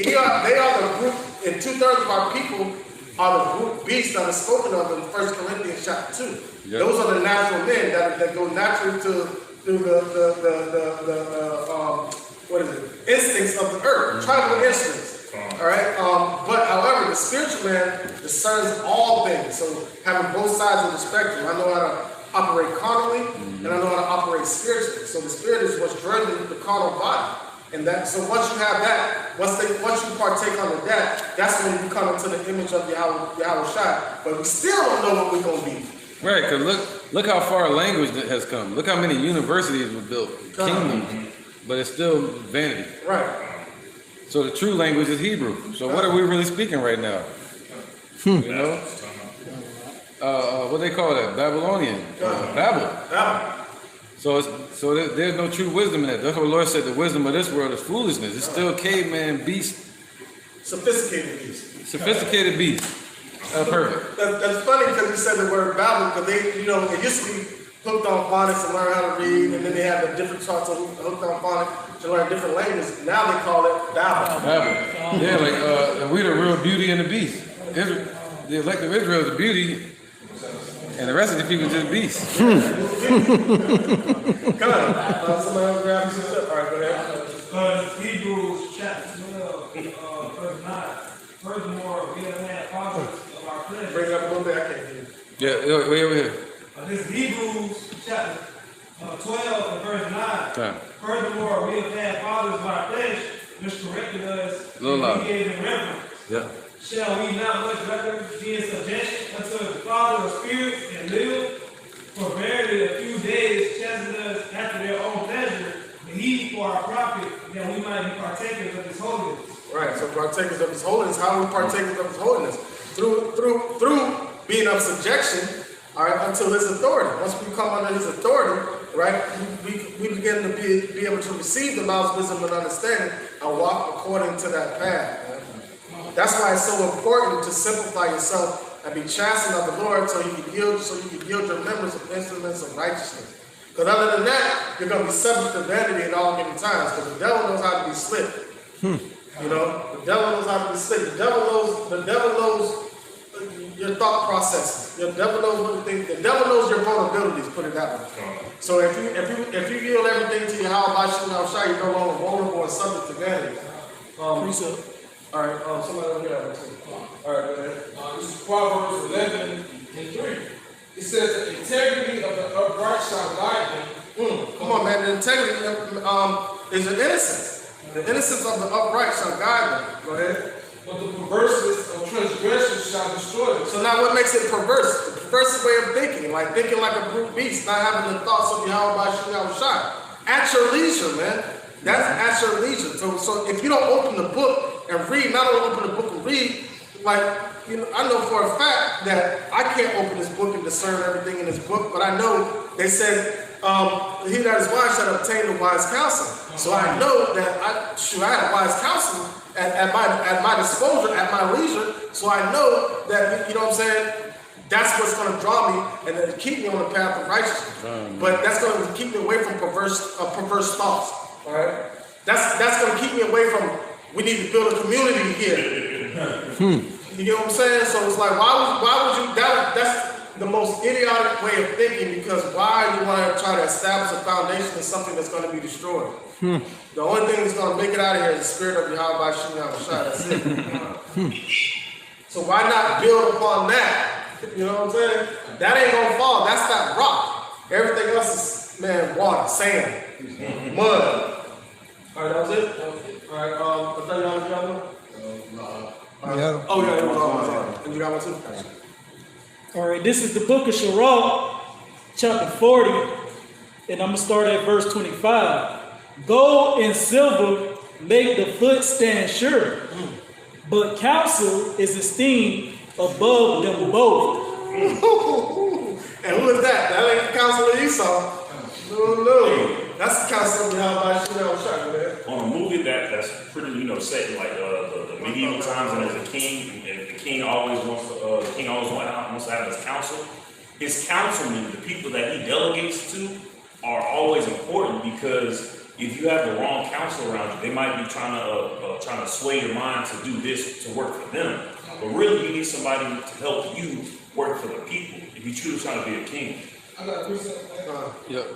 They are the group, and 2/3 of our people are the group beasts that are spoken of in 1 Corinthians chapter 2. Yep. Those are the natural men that go naturally through what is it? Instincts of the earth, tribal instincts. All right. But however, the spiritual man discerns all things. So having both sides of the spectrum, I know how to operate carnally, and I know how to operate spiritually. So the spirit is what's driving the carnal body. And that, so once you have that, once you partake under that, that's when you come into the image of Yahweh Shai. But we still don't know what we're going to be. Right, because look how far language has come. Look how many universities were built, kingdoms, but it's still vanity. Right. So the true language is Hebrew. So what are we really speaking right now? You know? What they call that? Babylonian. Babel. So there's no true wisdom in that. That's what the Lord said, the wisdom of this world is foolishness. It's still caveman beast. Sophisticated beast. Sophisticated beast. Perfect. That's funny because you said the word Babel, because they, it used to be hooked on phonics and learn how to read, and then they had the different sorts of hooked on phonics to learn different languages. Now they call it Babel. Babel. Yeah, like we the real beauty and the beast. The elect of Israel is the beauty, and the rest of the people just beasts. Come on. Somebody else grab me some stuff. All right, go ahead. Hebrews chapter 12, verse 9. Furthermore, we have had fathers of our flesh. Bring it up a little bit. I can't hear you. Yeah, wait over here. This is Hebrews chapter 12 and verse 9. Time. Furthermore, we have had fathers of our flesh, which corrected us, Little and louder. we gave them reverence. Yeah. Shall we not much rather be in subjection unto the Father of spirits and live? For verily a few days chasten us after their own pleasure, but he for our profit, that we might be partakers of his holiness. Right, so partakers of his holiness. How are we partakers of his holiness? Through being of subjection, all right, unto his authority. Once we come under his authority, right, we begin to be able to receive the knowledge, wisdom, and understanding and walk according to that path. Right? That's why it's so important to simplify yourself and be chastened of the Lord so you can yield your members of instruments of righteousness. Because other than that, you're going to be subject to vanity at all given times, because the devil knows how to be slick. The devil knows how to be slick. The devil knows your thought processes. The devil knows what to think. The devil knows your vulnerabilities, put it that way. So if you yield everything to Yahweh Shai, you're no longer vulnerable and subject to vanity. All right, somebody over here. All right, go ahead. This is Proverbs 11 and 3. It says the integrity of the upright shall guide them. Come on, man. The integrity is your innocence. The innocence of the upright shall guide them. Go ahead. But the perverseness of transgression shall destroy them. So now what makes it perverse? The perverse way of thinking like a brute beast, not having the thoughts of Yahweh Shai. At your leisure, man. That's at your leisure. So if you don't open the book and read, not only open the book and read, I know for a fact that I can't open this book and discern everything in this book, but I know they said, he that is wise shall obtain the wise counsel. So I know that I had wise counsel at my disposal, at my leisure. So I know that, you know what I'm saying, that's what's going to draw me and then keep me on the path of righteousness. But that's going to keep me away from perverse thoughts. All right, that's going to keep me away from. We need to build a community here. You know what I'm saying? So it's like, why would you? That's the most idiotic way of thinking, because why you want to try to establish a foundation of something that's going to be destroyed? The only thing that's going to make it out of here is the spirit of Yahweh Shai. That's it. So why not build upon that? You know what I'm saying? That ain't gonna fall. That's that rock. Everything else is, man, water, sand, mud. All right, that was it? All right, I thought y'all got one? Oh, yeah, it was all. And you got one too? All right, this is the book of Sirach, chapter 40, and I'm going to start at verse 25. Gold and silver make the foot stand sure, but counsel is esteemed above them both. And who is that? That ain't the council of Esau. No. That's the council of Yahweh, man. On a movie that's pretty, set in like the medieval times, and there's a king, and the king always wants to have his council. His councilmen, the people that he delegates to, are always important, because if you have the wrong council around you, they might be trying to sway your mind to do this to work for them. But really, you need somebody to help you work for the people if you truly trying to be a king. I got to do something. Yep.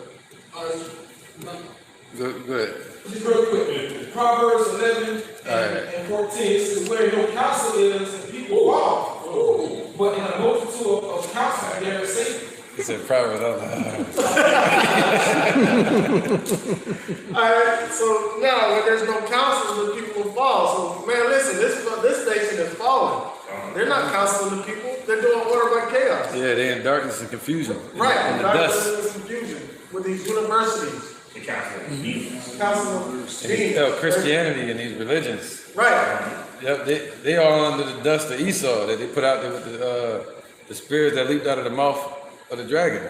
Go ahead. Just real quick. Proverbs 11 and 14. This is where your counsel is and people fall. But in a multitude of counsel, there is safety. He said Proverbs. Alright, so now when there's no counsel, the people will fall. So man, listen, this nation is falling. They're not counseling the people, they're doing order by chaos. Yeah, they're in darkness and confusion. Right, in the darkness dust. and confusion with these universities. The council of demons. Council of And he felt Christianity and these religions. Right. Yep, they all under the dust of Esau that they put out there with the spirits that leaped out of the mouth of the dragon.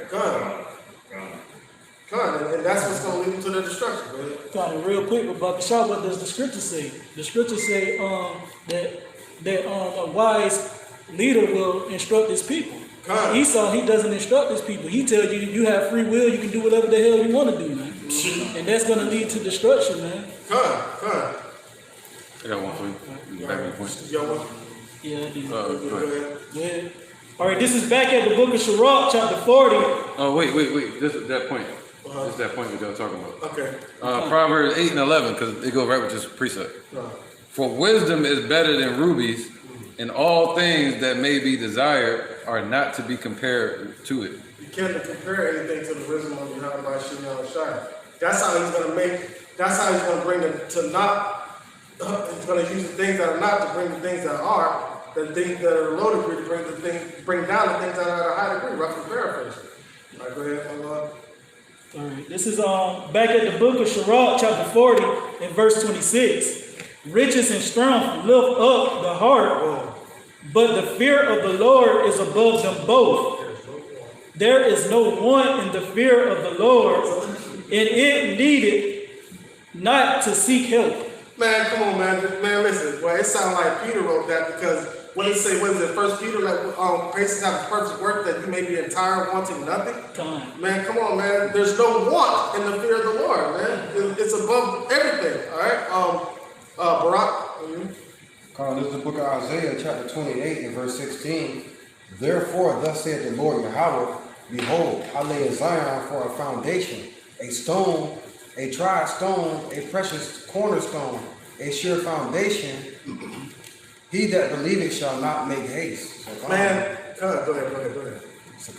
And that's what's going to lead them to their destruction. Kind of real quick about the shop, what does the scripture say? The scripture say that a wise leader will instruct his people. Esau, he doesn't instruct his people. He tells you you have free will, you can do whatever the hell you want to do, man. And that's going to lead to destruction, man. I got one for you. Back on point. Yeah, I do. Go ahead. Go ahead. All right, this is back at the book of Sirach, chapter 40. Oh, wait. This is that point. This is that point that y'all talking about. Okay. Proverbs 8 and 11, because it goes right with this precept. For wisdom is better than rubies, and all things that may be desired are not to be compared to it. You can't compare anything to the wisdom of Yahweh Shai. That's how he's going to that's how he's going to bring them to not, he's going to use the things that are not to bring the things that are, the things that are low degree to bring down the things that are at a high degree, roughly paraphrasing. All right, go ahead, All right, this is back at the book of Sirach, chapter 40, and verse 26. Riches and strength lift up the heart, but the fear of the Lord is above them both. There is no want in the fear of the Lord, and it needed not to seek help. Man, come on, man. Man, listen. Well, it sounds like Peter wrote that, because what did it say? What is it? First Peter, like, patience have a perfect work, that you may be entire, wanting nothing. Man, come on, man. There's no want in the fear of the Lord, man. It's above everything. All right. Barak. This is the book of Isaiah, chapter 28, and verse 16. Therefore, thus saith the Lord Yahweh, behold, I lay in Zion for a foundation, a stone, a tried stone, a precious cornerstone, a sure foundation. He that believeth shall not make haste. So, man, go ahead. So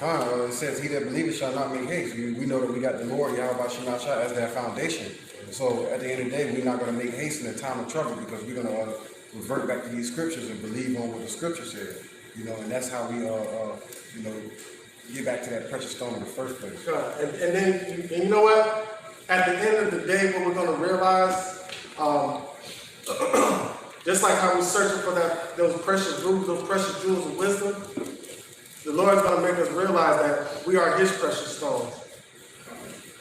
it says, he that believeth shall not make haste. We know that we got the Lord Yahweh Shemashah as that foundation. So at the end of the day, we're not going to make haste in the time of trouble, because we're going to revert back to these scriptures and believe on what the scripture said. And that's how we get back to that precious stone in the first place. And then, you know what? At the end of the day, what we're going to realize, just like how we're searching for those precious jewels of wisdom, the Lord's going to make us realize that we are His precious stones.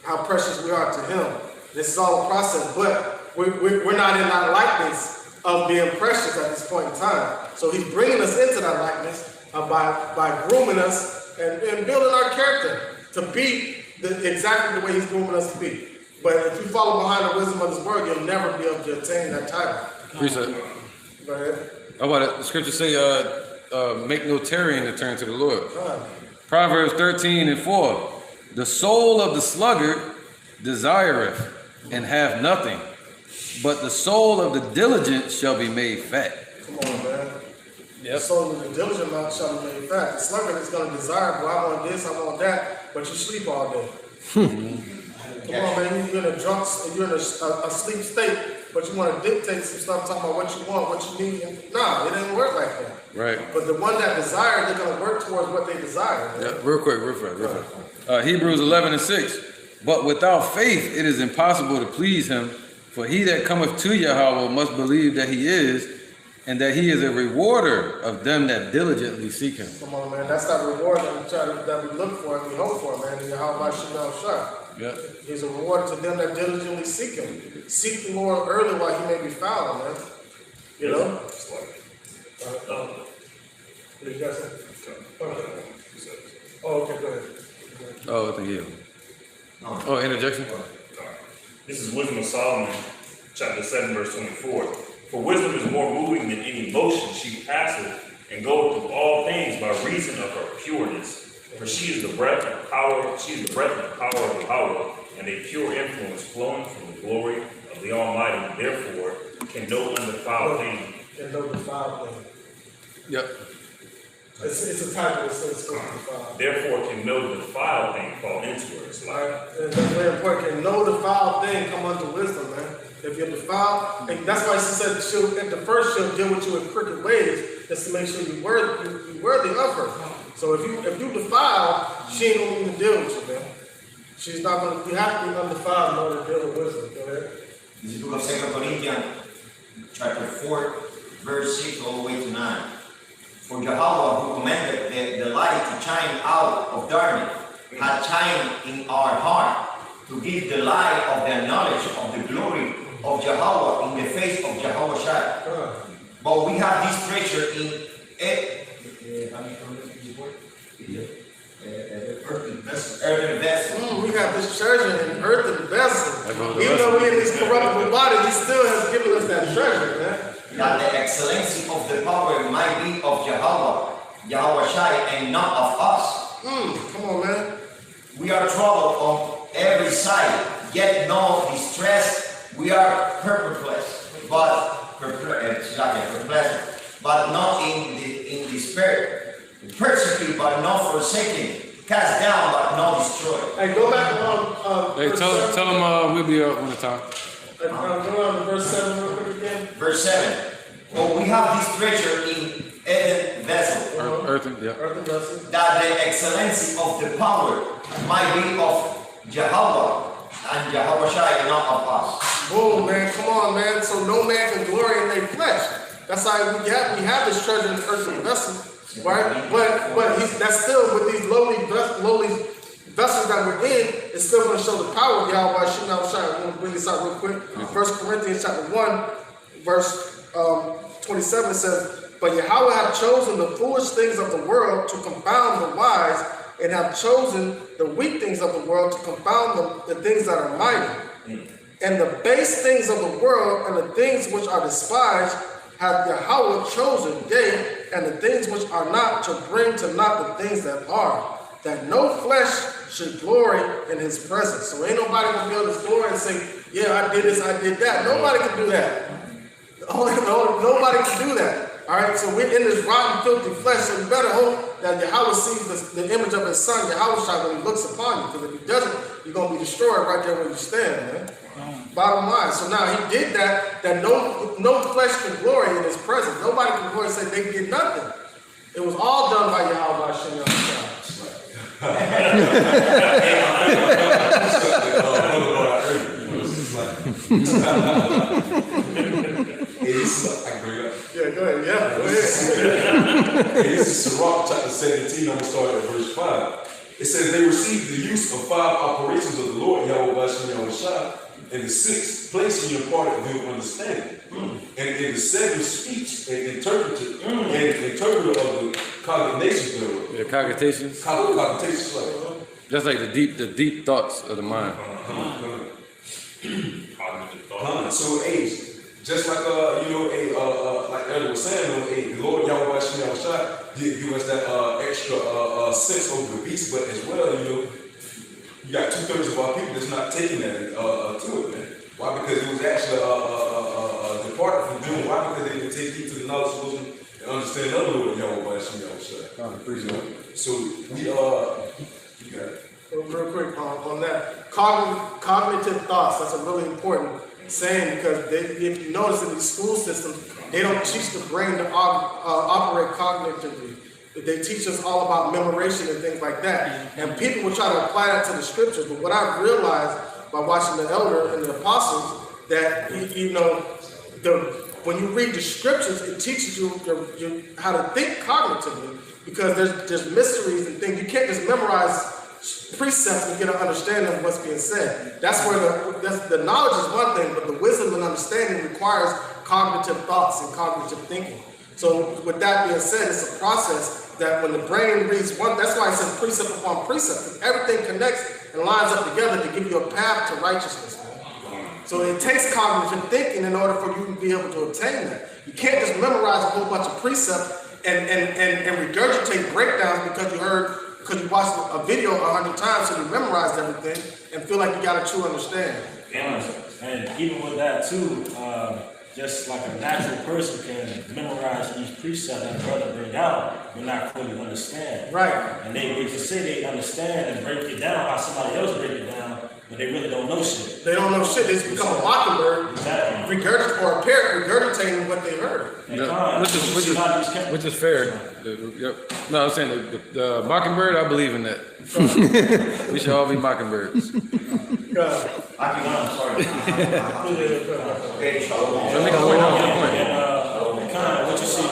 How precious we are to Him. This is all a process, but we're not in that likeness of being precious at this point in time. So He's bringing us into that likeness by grooming us and building our character to be exactly the way He's grooming us to be. But if you follow behind the wisdom of His word, you'll never be able to attain that title. Precept. Go ahead. How about it? The scripture say, make no tarrying to turn to the Lord. Proverbs 13 and 4. The soul of the sluggard desireth and have nothing, but the soul of the diligent shall be made fat. Come on, man. Yep. The soul of the diligent shall be made fat. The sluggard is going to desire, well, I want this, I want that, but you sleep all day. Come on, man. You're in a sleep state, but you want to dictate some stuff, talking about what you want, what you need. Nah, it didn't work like that. Right. But the one that desires, they're going to work towards what they desire. Man. Yeah, real quick. Hebrews 11 and 6. But without faith, it is impossible to please Him. For he that cometh to Yahweh must believe that He is, and that he is a rewarder of them that diligently seek him. Come on, man. That's that reward that we look for and we hope for, man. In Yahweh Shem Shah. Yeah. He's a reward to them that diligently seek him. Seek the Lord early while he may be found, man. You know? It's like, What did you guys say? Oh, okay, go ahead. Oh, I think yeah. Oh, interjection? This is Wisdom of Solomon, chapter 7, verse 24. For wisdom is more moving than any motion. She passeth and goeth through all things by reason of her pureness. For she is the breath and power, she is the breath and power of the power, and a pure influence flowing from the glory of the Almighty. Therefore, can no undefiled thing. Can no defiled thing. Yep. It's a title that says defiled. Therefore, can no defiled thing fall into her. It's like, And that's very important. Can no defiled thing come unto wisdom, man? If you're defiled, and that's why she said at the first she'll deal with you in crooked ways, just to make sure you're worthy of her. So if you defile, she ain't gonna even deal with you, man. She's not gonna. You have to be undefiled in order to deal with wisdom. Go ahead. This is the book of 2 Corinthians, chapter 4, verse 6 all the way to 9. For Jehovah, who commanded the light to shine out of darkness, had shined in our heart to give the light of the knowledge of the glory of Jehovah in the face of Jehovah Shai. But we have this treasure in earthen vessel. We got this treasure in earthen vessel. Even though we're in these corruptible bodies, he still has given us that treasure, man. That the excellency of the power might be of Jehovah Shai, and not of us. Come on, man. We are troubled on every side, yet no distress. We are perplexed, but not in despair. Persecuted, but not forsaken. Cast down, but not destroyed. Hey, go back on. Hey, tell him we'll be up on the top. Go on to verse 7 real quick again. Verse 7. For we have this treasure in earthen vessel. Earthen, yeah. Earthen vessel. That the excellency of the power might be of Jehovah and Jehovah Shai, not of us. Boom, man. Come on, man. So no man can glory in their flesh. That's how we have this treasure in the earthen vessel, right? But that's still with these lowly vessels that we're in. It's still going to show the power of Yahweh Shem Shai. I'm going to bring this out real quick. 1 Corinthians chapter 1, verse 27 says, but Yahweh hath chosen the foolish things of the world to confound the wise, and have chosen the weak things of the world to confound the things that are mighty. And the base things of the world and the things which are despised hath Yahweh chosen, yea, and the things which are not, to bring to naught the things that are, that no flesh should glory in his presence. So ain't nobody gonna be able to glory and say, yeah, I did this, I did that. Nobody can do that. Nobody can do that. All right, so we're in this rotten, filthy flesh, so you better hope that Yahweh sees the image of his son, Yahweh Shai, when he looks upon you, because if he doesn't, you're going to be destroyed right there where you stand, man. Bottom line. So now he did that no flesh can glory in his presence. Nobody can glory and say they did nothing. It was all done by Yahweh Shem Yeah, go ahead. Yeah, go ahead. Hey, this is Sirach chapter 17, I'm going to start at verse 5. It says, they received the use of 5 operations of the Lord, Yahweh Shem Shai, and the 6th place in your part of them understanding. And in the 7th speech and interpreter of the cogitations thereof. The cogitations? Cogitations, like. Just like the deep thoughts of the mind. So, just like like Elder was saying, the Lord Yahweh Shem Shai did give us that extra sense over the beast, but as well, you got 2/3 of our people that's not taking that to it, man. Why? Because it was actually departed from them. Why? Because they didn't take heed to the knowledge of wisdom and understand the Lord Yahweh Shem Shai. So we you got it. Real quick on that. Cognitive thoughts, that's a really important saying, because if you notice in these school systems, they don't teach the brain to operate cognitively. They teach us all about memorization and things like that. And people will try to apply that to the scriptures, but what I've realized by watching the elder and the apostles, that when you read the scriptures, it teaches you how to think cognitively, because there's mysteries and things. You can't just memorize precepts and get an understanding of what's being said. That's where the knowledge is one thing, but the wisdom and understanding requires cognitive thoughts and cognitive thinking. So with that being said, it's a process that when the brain reads one, that's why it says precept upon precept, because everything connects and lines up together to give you a path to righteousness. So it takes cognitive thinking in order for you to be able to obtain that. You can't just memorize a whole bunch of precepts and regurgitate breakdowns because you watched a video 100 times, so you memorized everything and feel like you got a true understanding. And even with that too, just like a natural person can memorize each precept that brother bring out, but not fully understand. Right. And they can say they understand and break it down how somebody else break it down, but they really don't know shit. They don't know shit. They just become a mockingbird, exactly. Or a parrot regurgitating what they heard. Which is fair. Yep. No, I'm saying the mockingbird, I believe in that. We should all be mockingbirds. I'm sorry. What you see,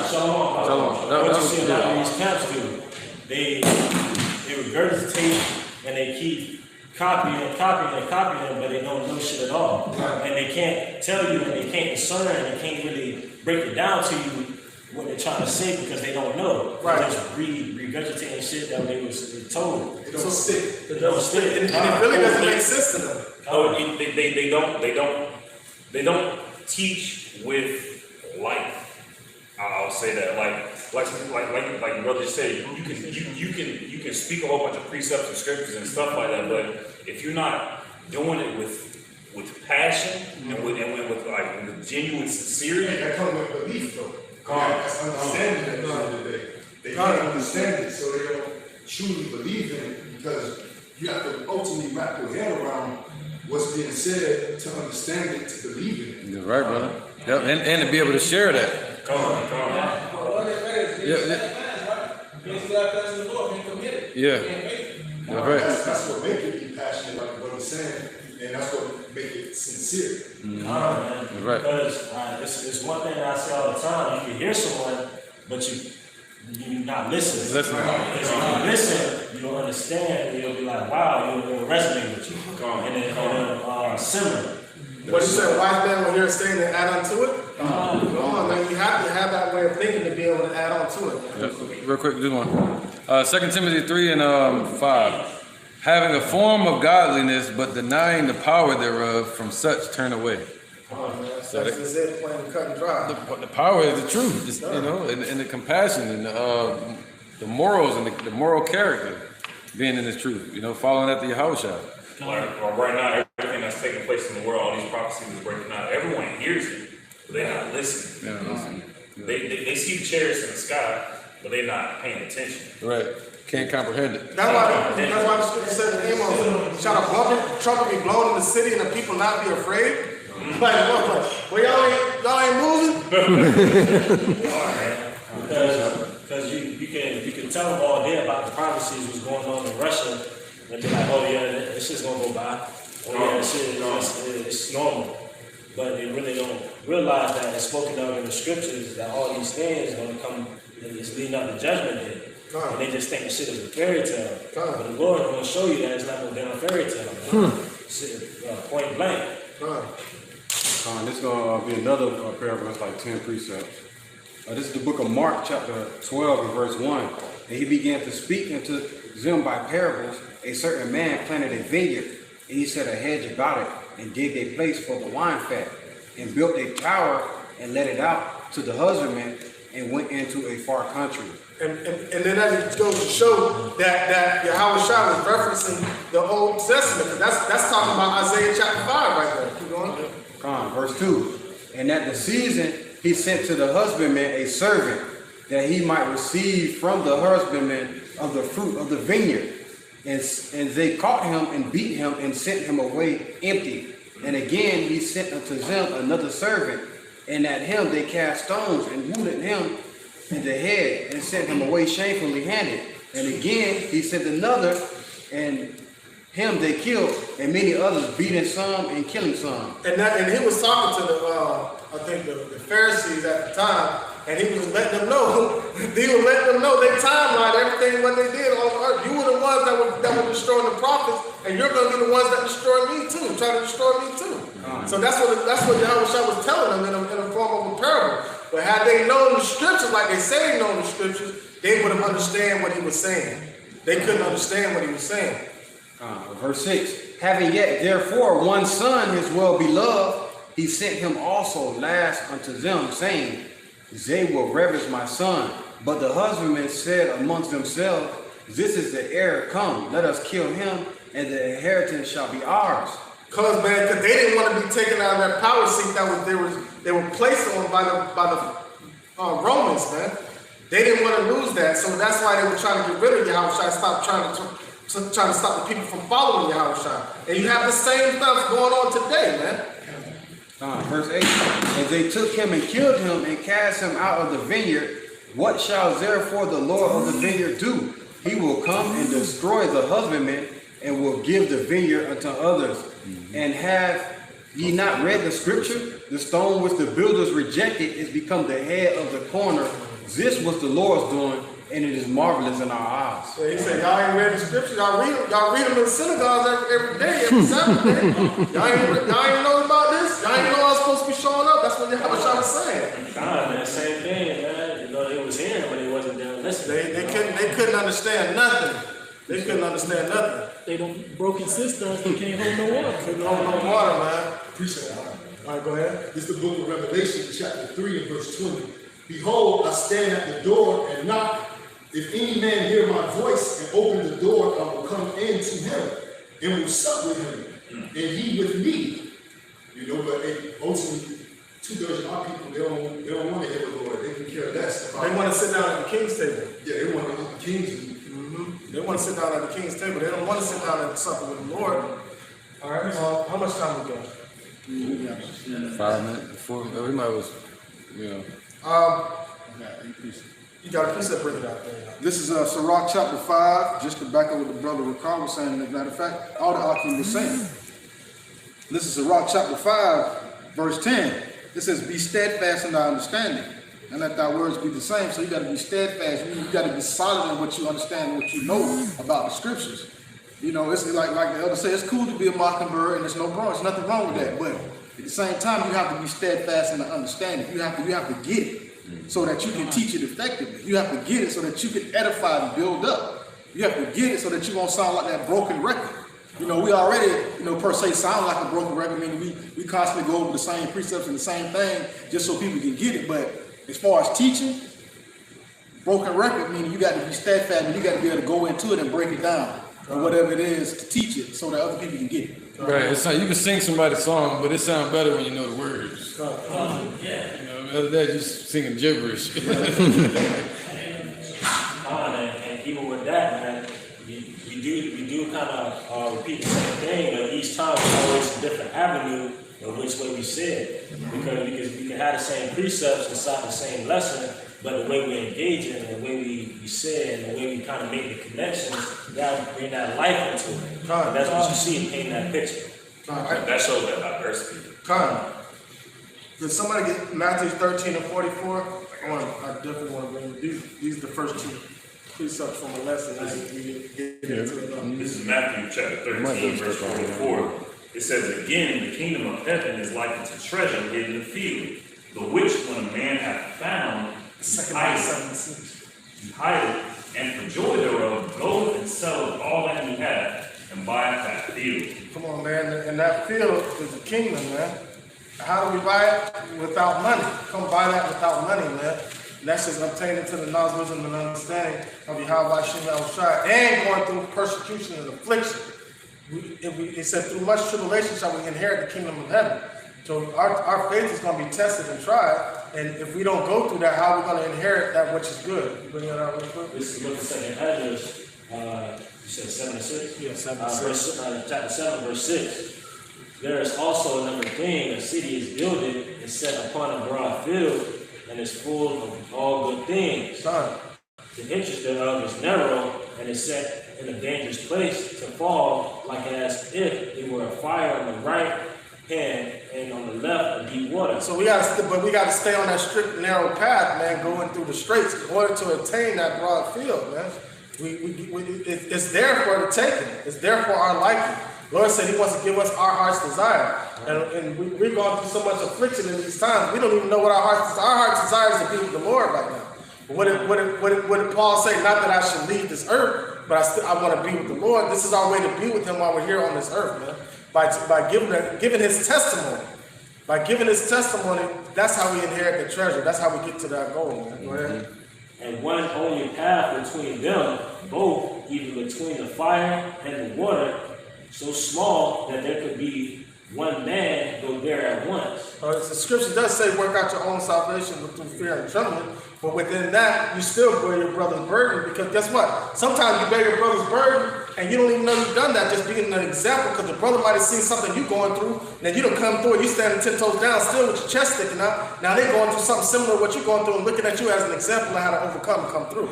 what you see a lot of these camps do, they regurgitate and they keep copying, but they don't know shit at all. And they can't tell you, and they can't discern, and they can't really break it down to you what they're trying to say because they don't know. Right. They just regurgitating shit that they was told. It don't stick. It don't stick. And it really doesn't make sense to them. They don't teach with life. I'll say that, like brother just said, you can speak a whole bunch of precepts and scriptures and stuff like that, but if you're not doing it with passion and with genuine sincerity, that comes with belief though. That's understanding at the end of the day. They can't understand it, so they don't truly believe in it, because you have to ultimately wrap your head around what's being said to understand it, to believe in it. You're right, brother. Yep, and to be able to share that. Come on. Yeah. Right. That's what make it be passionate, like what he's saying, and that's what make it sincere. Right. Because it's one thing that I say all the time. You can hear someone, but you're not listening. Because if you listen, you'll understand, and you'll be like, wow, it'll resonate with you. And then simmer. What you said, wise man will hear a saying and add on to it? Come on, man, you have to have that way of thinking to be able to add on to it. Yep. Real quick, this one. 2 Timothy 3 and 5. Having a form of godliness, but denying the power thereof, from such turn away. That's it, plain cut and dry. The power is the truth, and the compassion and the morals and the moral character being in this truth, following after Yahushua. Right now, everything that's taking place in the world, all these prophecies is breaking out. Everyone hears it, but they're not listening. They see the chariots in the sky, but they're not paying attention. Right. Can't comprehend it. That's why the scripture said to Amos, shall a trumpet be blown in the city and the people not be afraid? Well, y'all ain't moving? Because you can tell them all day about the prophecies what's going on in Russia, and be like, oh yeah, this shit's gonna go by. Oh yeah, this shit it's normal. But they really don't realize that it's spoken of in the scriptures that all these things are gonna come, and it's leading up to judgment day. And they just think the shit is a fairy tale. But the Lord is gonna show you that it's not no damn fairy tale. Point blank. This is going to be another parable. It's like 10 precepts. This is the book of Mark, chapter 12, and verse 1. And he began to speak unto them by parables. A certain man planted a vineyard, and he set a hedge about it, and digged a place for the wine fat, and built a tower, and let it out to the husbandman, and went into a far country. And then that goes to show that Yahushua was referencing the Old Testament. That's talking about Isaiah chapter 5 right there. Keep going. Verse 2. And at the season he sent to the husbandman a servant, that he might receive from the husbandman of the fruit of the vineyard. And they caught him and beat him and sent him away empty. And again he sent unto them another servant, and at him they cast stones and wounded him in the head and sent him away shamefully handed. And again he sent another, and him they killed, and many others beating some and killing some. And he was talking to I think the Pharisees at the time, and he was letting them know, their timeline, everything what they did on earth. You were the ones that were destroying the prophets, and you're going to be the ones that destroy me too, trying to destroy me too. So that's what Yahushua was telling them in a form of a parable. But had they known the scriptures, like they say they know the scriptures, they would have understand what he was saying. They couldn't understand what he was saying. Verse 6, having yet therefore one son, his well-beloved, he sent him also last unto them, saying, they will reverence my son. But the husbandmen said amongst themselves, this is the heir, come, let us kill him, and the inheritance shall be ours. Because they didn't want to be taken out of that power seat that they were placed on by the Romans, man. They didn't want to lose that, so that's why they were trying to get rid of Yahushua, trying to stop the people from following Yahushua. And you have the same stuff going on today, man. Verse 8, and they took him and killed him and cast him out of the vineyard. What shall therefore the Lord of the vineyard do? He will come and destroy the husbandman and will give the vineyard unto others. And have ye not read the scripture? The stone which the builders rejected is become the head of the corner. This was the Lord's doing, and it is marvelous in our eyes. Yeah, he said, y'all ain't read the scripture. Y'all read them in the synagogues every day, every Saturday. Y'all ain't know about this. Y'all ain't know I was supposed to be showing up. That's what Yahushua was saying. God, man, same thing, man. You know, they was hearing, but they wasn't there listening. They couldn't understand nothing. They couldn't understand nothing. They don't broken cisterns. They can't hold no water. Couldn't hold no water, man. Appreciate that. All right, go ahead. This is the book of Revelation, chapter 3 and verse 20. Behold, I stand at the door and knock. If any man hear my voice and open the door, I will come in to him and will sup with him, and he with me. You know, but ultimately, 2/3 of our people, they don't want to hear the Lord. They can care less about. They want to sit down at the king's table. Yeah, they want to eat the king's. They want to sit down at the king's table. They don't want to sit down at supper with the Lord. All right. How much time we got? 5 minutes, 4 minutes. We might was, you know. You got a precept bring it out there. This is Sirach chapter 5, just to back up what the brother Ricard was saying. As a matter of fact, all the Akim was saying. This is Sirach chapter 5, verse 10. It says, be steadfast in thy understanding, and let thy words be the same. So you got to be steadfast. You got to be solid in what you understand and what you know about the scriptures. You know, it's like the elder said, it's cool to be a mockingbird, and there's no wrong. There's nothing wrong with that. But at the same time, you have to be steadfast in the understanding. You have to get it so that you can teach it effectively. You have to get it so that you can edify and build up. You have to get it so that you won't sound like that broken record. You know, we already, per se sound like a broken record. I mean, we constantly go over the same precepts and the same thing just so people can get it. But as far as teaching, broken record meaning you got to be steadfast and you got to be able to go into it and break it down or whatever it is to teach it so that other people can get it. Right, it's like you can sing somebody's song, but it sounds better when you know the words. Yeah. You know, other than that, just singing gibberish. And even with that, man, we do kind of repeat the same thing, but each time it's always a different avenue of which way we say it. Because we can have the same precepts inside the same lesson, but the way we engage it and the way we say it and the way we kind of make the connections, we gotta bring that life into it. And that's what you see in painting that picture. That shows that diversity. Did somebody get Matthew 13 and 44? I definitely want to bring these are the first two precepts from the lesson as we get into it. This is Matthew chapter 13, verse 44. It says, again, the kingdom of heaven is likened to treasure hidden in the field, the which when a man hath found, he hide it, and for joy thereof goeth and selleth all that he hath, and buyeth that field. Come on, man. And that field is the kingdom, man. How do we buy it? Without money. Come buy that without money, man. And that's just obtaining to the knowledge, wisdom, and understanding of Yahweh Shem Yahushua, and going through persecution and affliction. It said, through much tribulation shall we inherit the kingdom of heaven. So our faith is going to be tested and tried. And if we don't go through that, how are we going to inherit that which is good? You bring that out real quick? This is the book of 2nd Ezra, you said 7 and 6? Yeah, 7 and 6. Chapter 7, verse 6. There is also another thing, a city is builded and set upon a broad field, and is full of all good things. Son. The entrance thereof is narrow, and is set in a dangerous place to fall, like as if it were a fire on the right hand, and on the left, a deep water. So we got to stay on that strict, narrow path, man, going through the straits in order to attain that broad field, man. It's there for the taking. It's there for our liking. Lord said He wants to give us our heart's desire, and we're going through so much affliction in these times. We don't even know what our heart's desire is to be with the Lord right now. But what did Paul say? Not that I should leave this earth, but I want to be with the Lord. This is our way to be with Him while we're here on this earth, man. By giving His testimony. By giving His testimony, that's how we inherit the treasure. That's how we get to that goal, man. Go ahead. And one only path between them, both, even between the fire and the water, so small that there could be one man go there at once. The scripture does say, work out your own salvation through fear and trembling. But within that, you still bear your brother's burden. Because guess what? Sometimes you bear your brother's burden and you don't even know you've done that, just being an example, because the brother might have seen something you're going through, and then you don't come through it, you standing 10 toes down still with your chest sticking out. Now they're going through something similar to what you're going through and looking at you as an example of how to overcome and come through.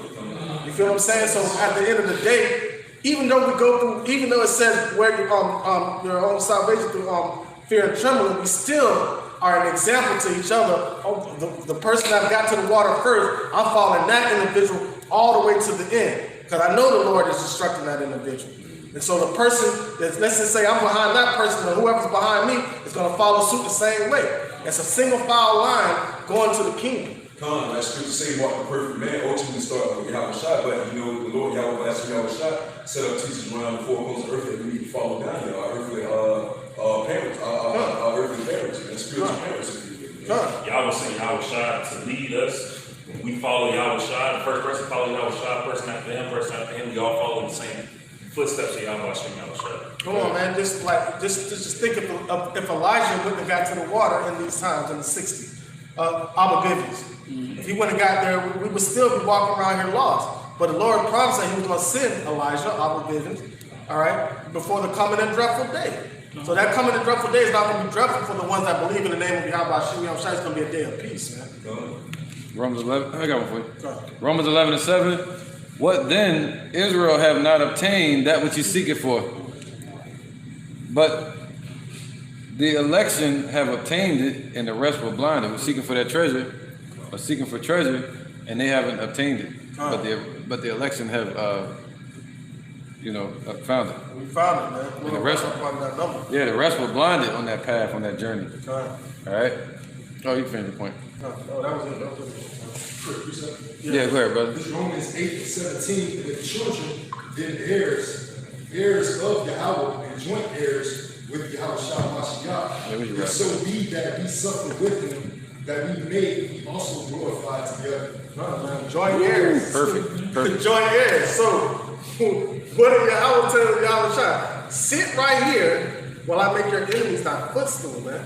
You feel what I'm saying? So at the end of the day, even though it says wear your own salvation through fear and trembling, we still are an example to each other. The person that got to the water first, I'm following that individual all the way to the end, because I know the Lord is instructing that individual. And so the person, let's just say I'm behind that person, and whoever's behind me is going to follow suit the same way. It's a single file line going to the kingdom. That scripture say walk the perfect man, ultimately start with Yahweh Shai, but the Lord Yahweh Shai set up teachers around the four corners of earth that we need to follow down here, our earthly parents, our earthly parents, and spiritual parents. Yahweh sent Yahweh Shai to lead us. We follow Yahweh Shai. The first person follows Yahweh Shai, person after him, we all follow the same footsteps of Yahweh Shai. Come on, man. Just think if Elijah wouldn't have got to the water in these times in the 60s, Abba Bivens. If he wouldn't have got there, we would still be walking around here lost. But the Lord promised that He was going to send Elijah, Abba Bivens, all right, before the coming and dreadful day. So that coming and dreadful day is not going to be dreadful for the ones that believe in the name of Yahweh Shai. It's going to be a day of peace, man. Romans 11, I got one for you. Romans 11:7. What then? Israel have not obtained that which he seeketh for, but the election have obtained it, and the rest were blinded. We're seeking for that treasure, or seeking for treasure, and they haven't obtained it. But the election have, found it. We found it, man. And the rest, the rest were blinded on that path, on that journey. All right. Oh, you finished the point. No, that was it. Yeah, go ahead, brother. This Romans 8:17, and the children, then heirs of Yahweh, and joint heirs with Yahweh Shai Mashiach. And so we that we suffer with Him, that we may be also glorified together. Joint heirs. Perfect. Joint heirs. So, what did Yahweh tell Yahweh Shai? Sit right here while I make your enemies thy footstool, man.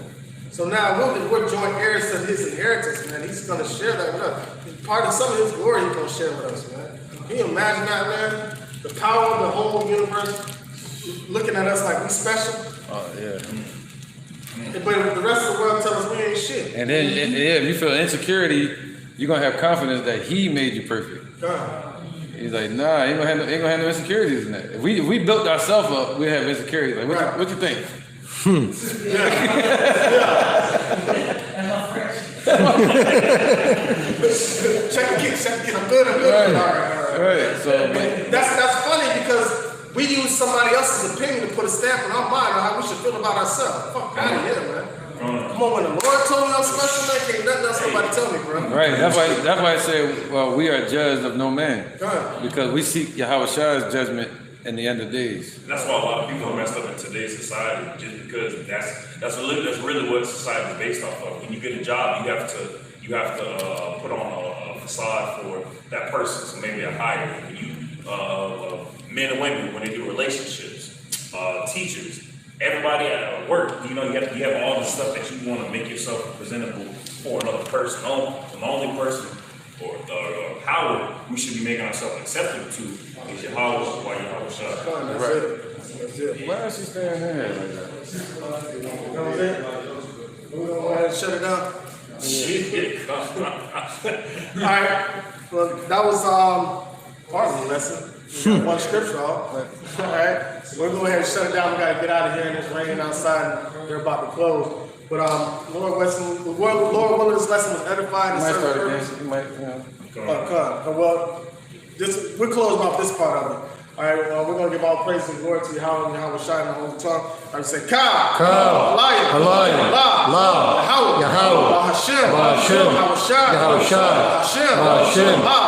So now we're joint heirs to His inheritance, man. He's going to share that with us. Part of some of His glory He's going to share with us, man. Can you imagine that, man? The power of the whole universe looking at us like we special. Oh, yeah. But the rest of the world tell us we ain't shit. And then, if you feel insecurity, you're going to have confidence that He made you perfect. He's like, nah, ain't gonna have no insecurities in that. If we built ourselves up, we have insecurities. Like, what you think? Check the kids. I'm good. Right. So that's funny because we use somebody else's opinion to put a stamp on our mind on how we should feel about ourselves. Fuck out of here, man. Come on, when the Lord told me I'm special, man, can't nothing else somebody tell me, bro. Right. That's why I say, well, we are judged of no man, because we seek Yahweh Shai's judgment in the end of days. That's why a lot of people are messed up in today's society, just because that's really what society is based off of. When you get a job, you have to put on a facade for that person, so maybe a hire. When you men and women, when they do relationships, teachers, everybody at work, you have all the stuff that you want to make yourself presentable for another person. The only person or how we should be making ourselves acceptable to is Yahweh Shai. That's it. Why is she staying there like that? You know what I'm saying? We don't go ahead and shut it down. All right. Well, that was part of the lesson. One scripture, all right? We're going ahead and shut it down. We got to get out of here, and it's raining outside, and they're about to close. But Lord willing, this lesson was edifying and served the purpose. You might, you know. Well, we're closing off this part of it. All right, we're going to give all praise and glory to Yahweh and Yahweh Shai in the holy tongue. I say, Ka, Alaya, La, Yahweh, Hashem, Yahweh Shai, Hashem, Ha,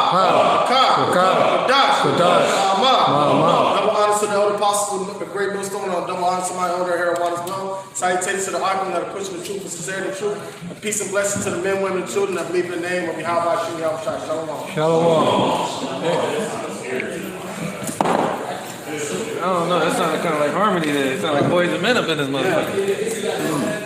Kadash, Ma. Double honors to the elder apostles, the great millstone, and double honors to my elder here one as well. Salutations to the archon that are pushing the truth and sincerity of truth. And peace and blessings to the men, women, and children that believe in the name of Yahweh Hashem, Yahweh Shai. Shalom. Shalom. I don't know, that sounded kind of like harmony there. It sounded like boys and men up in this motherfucker.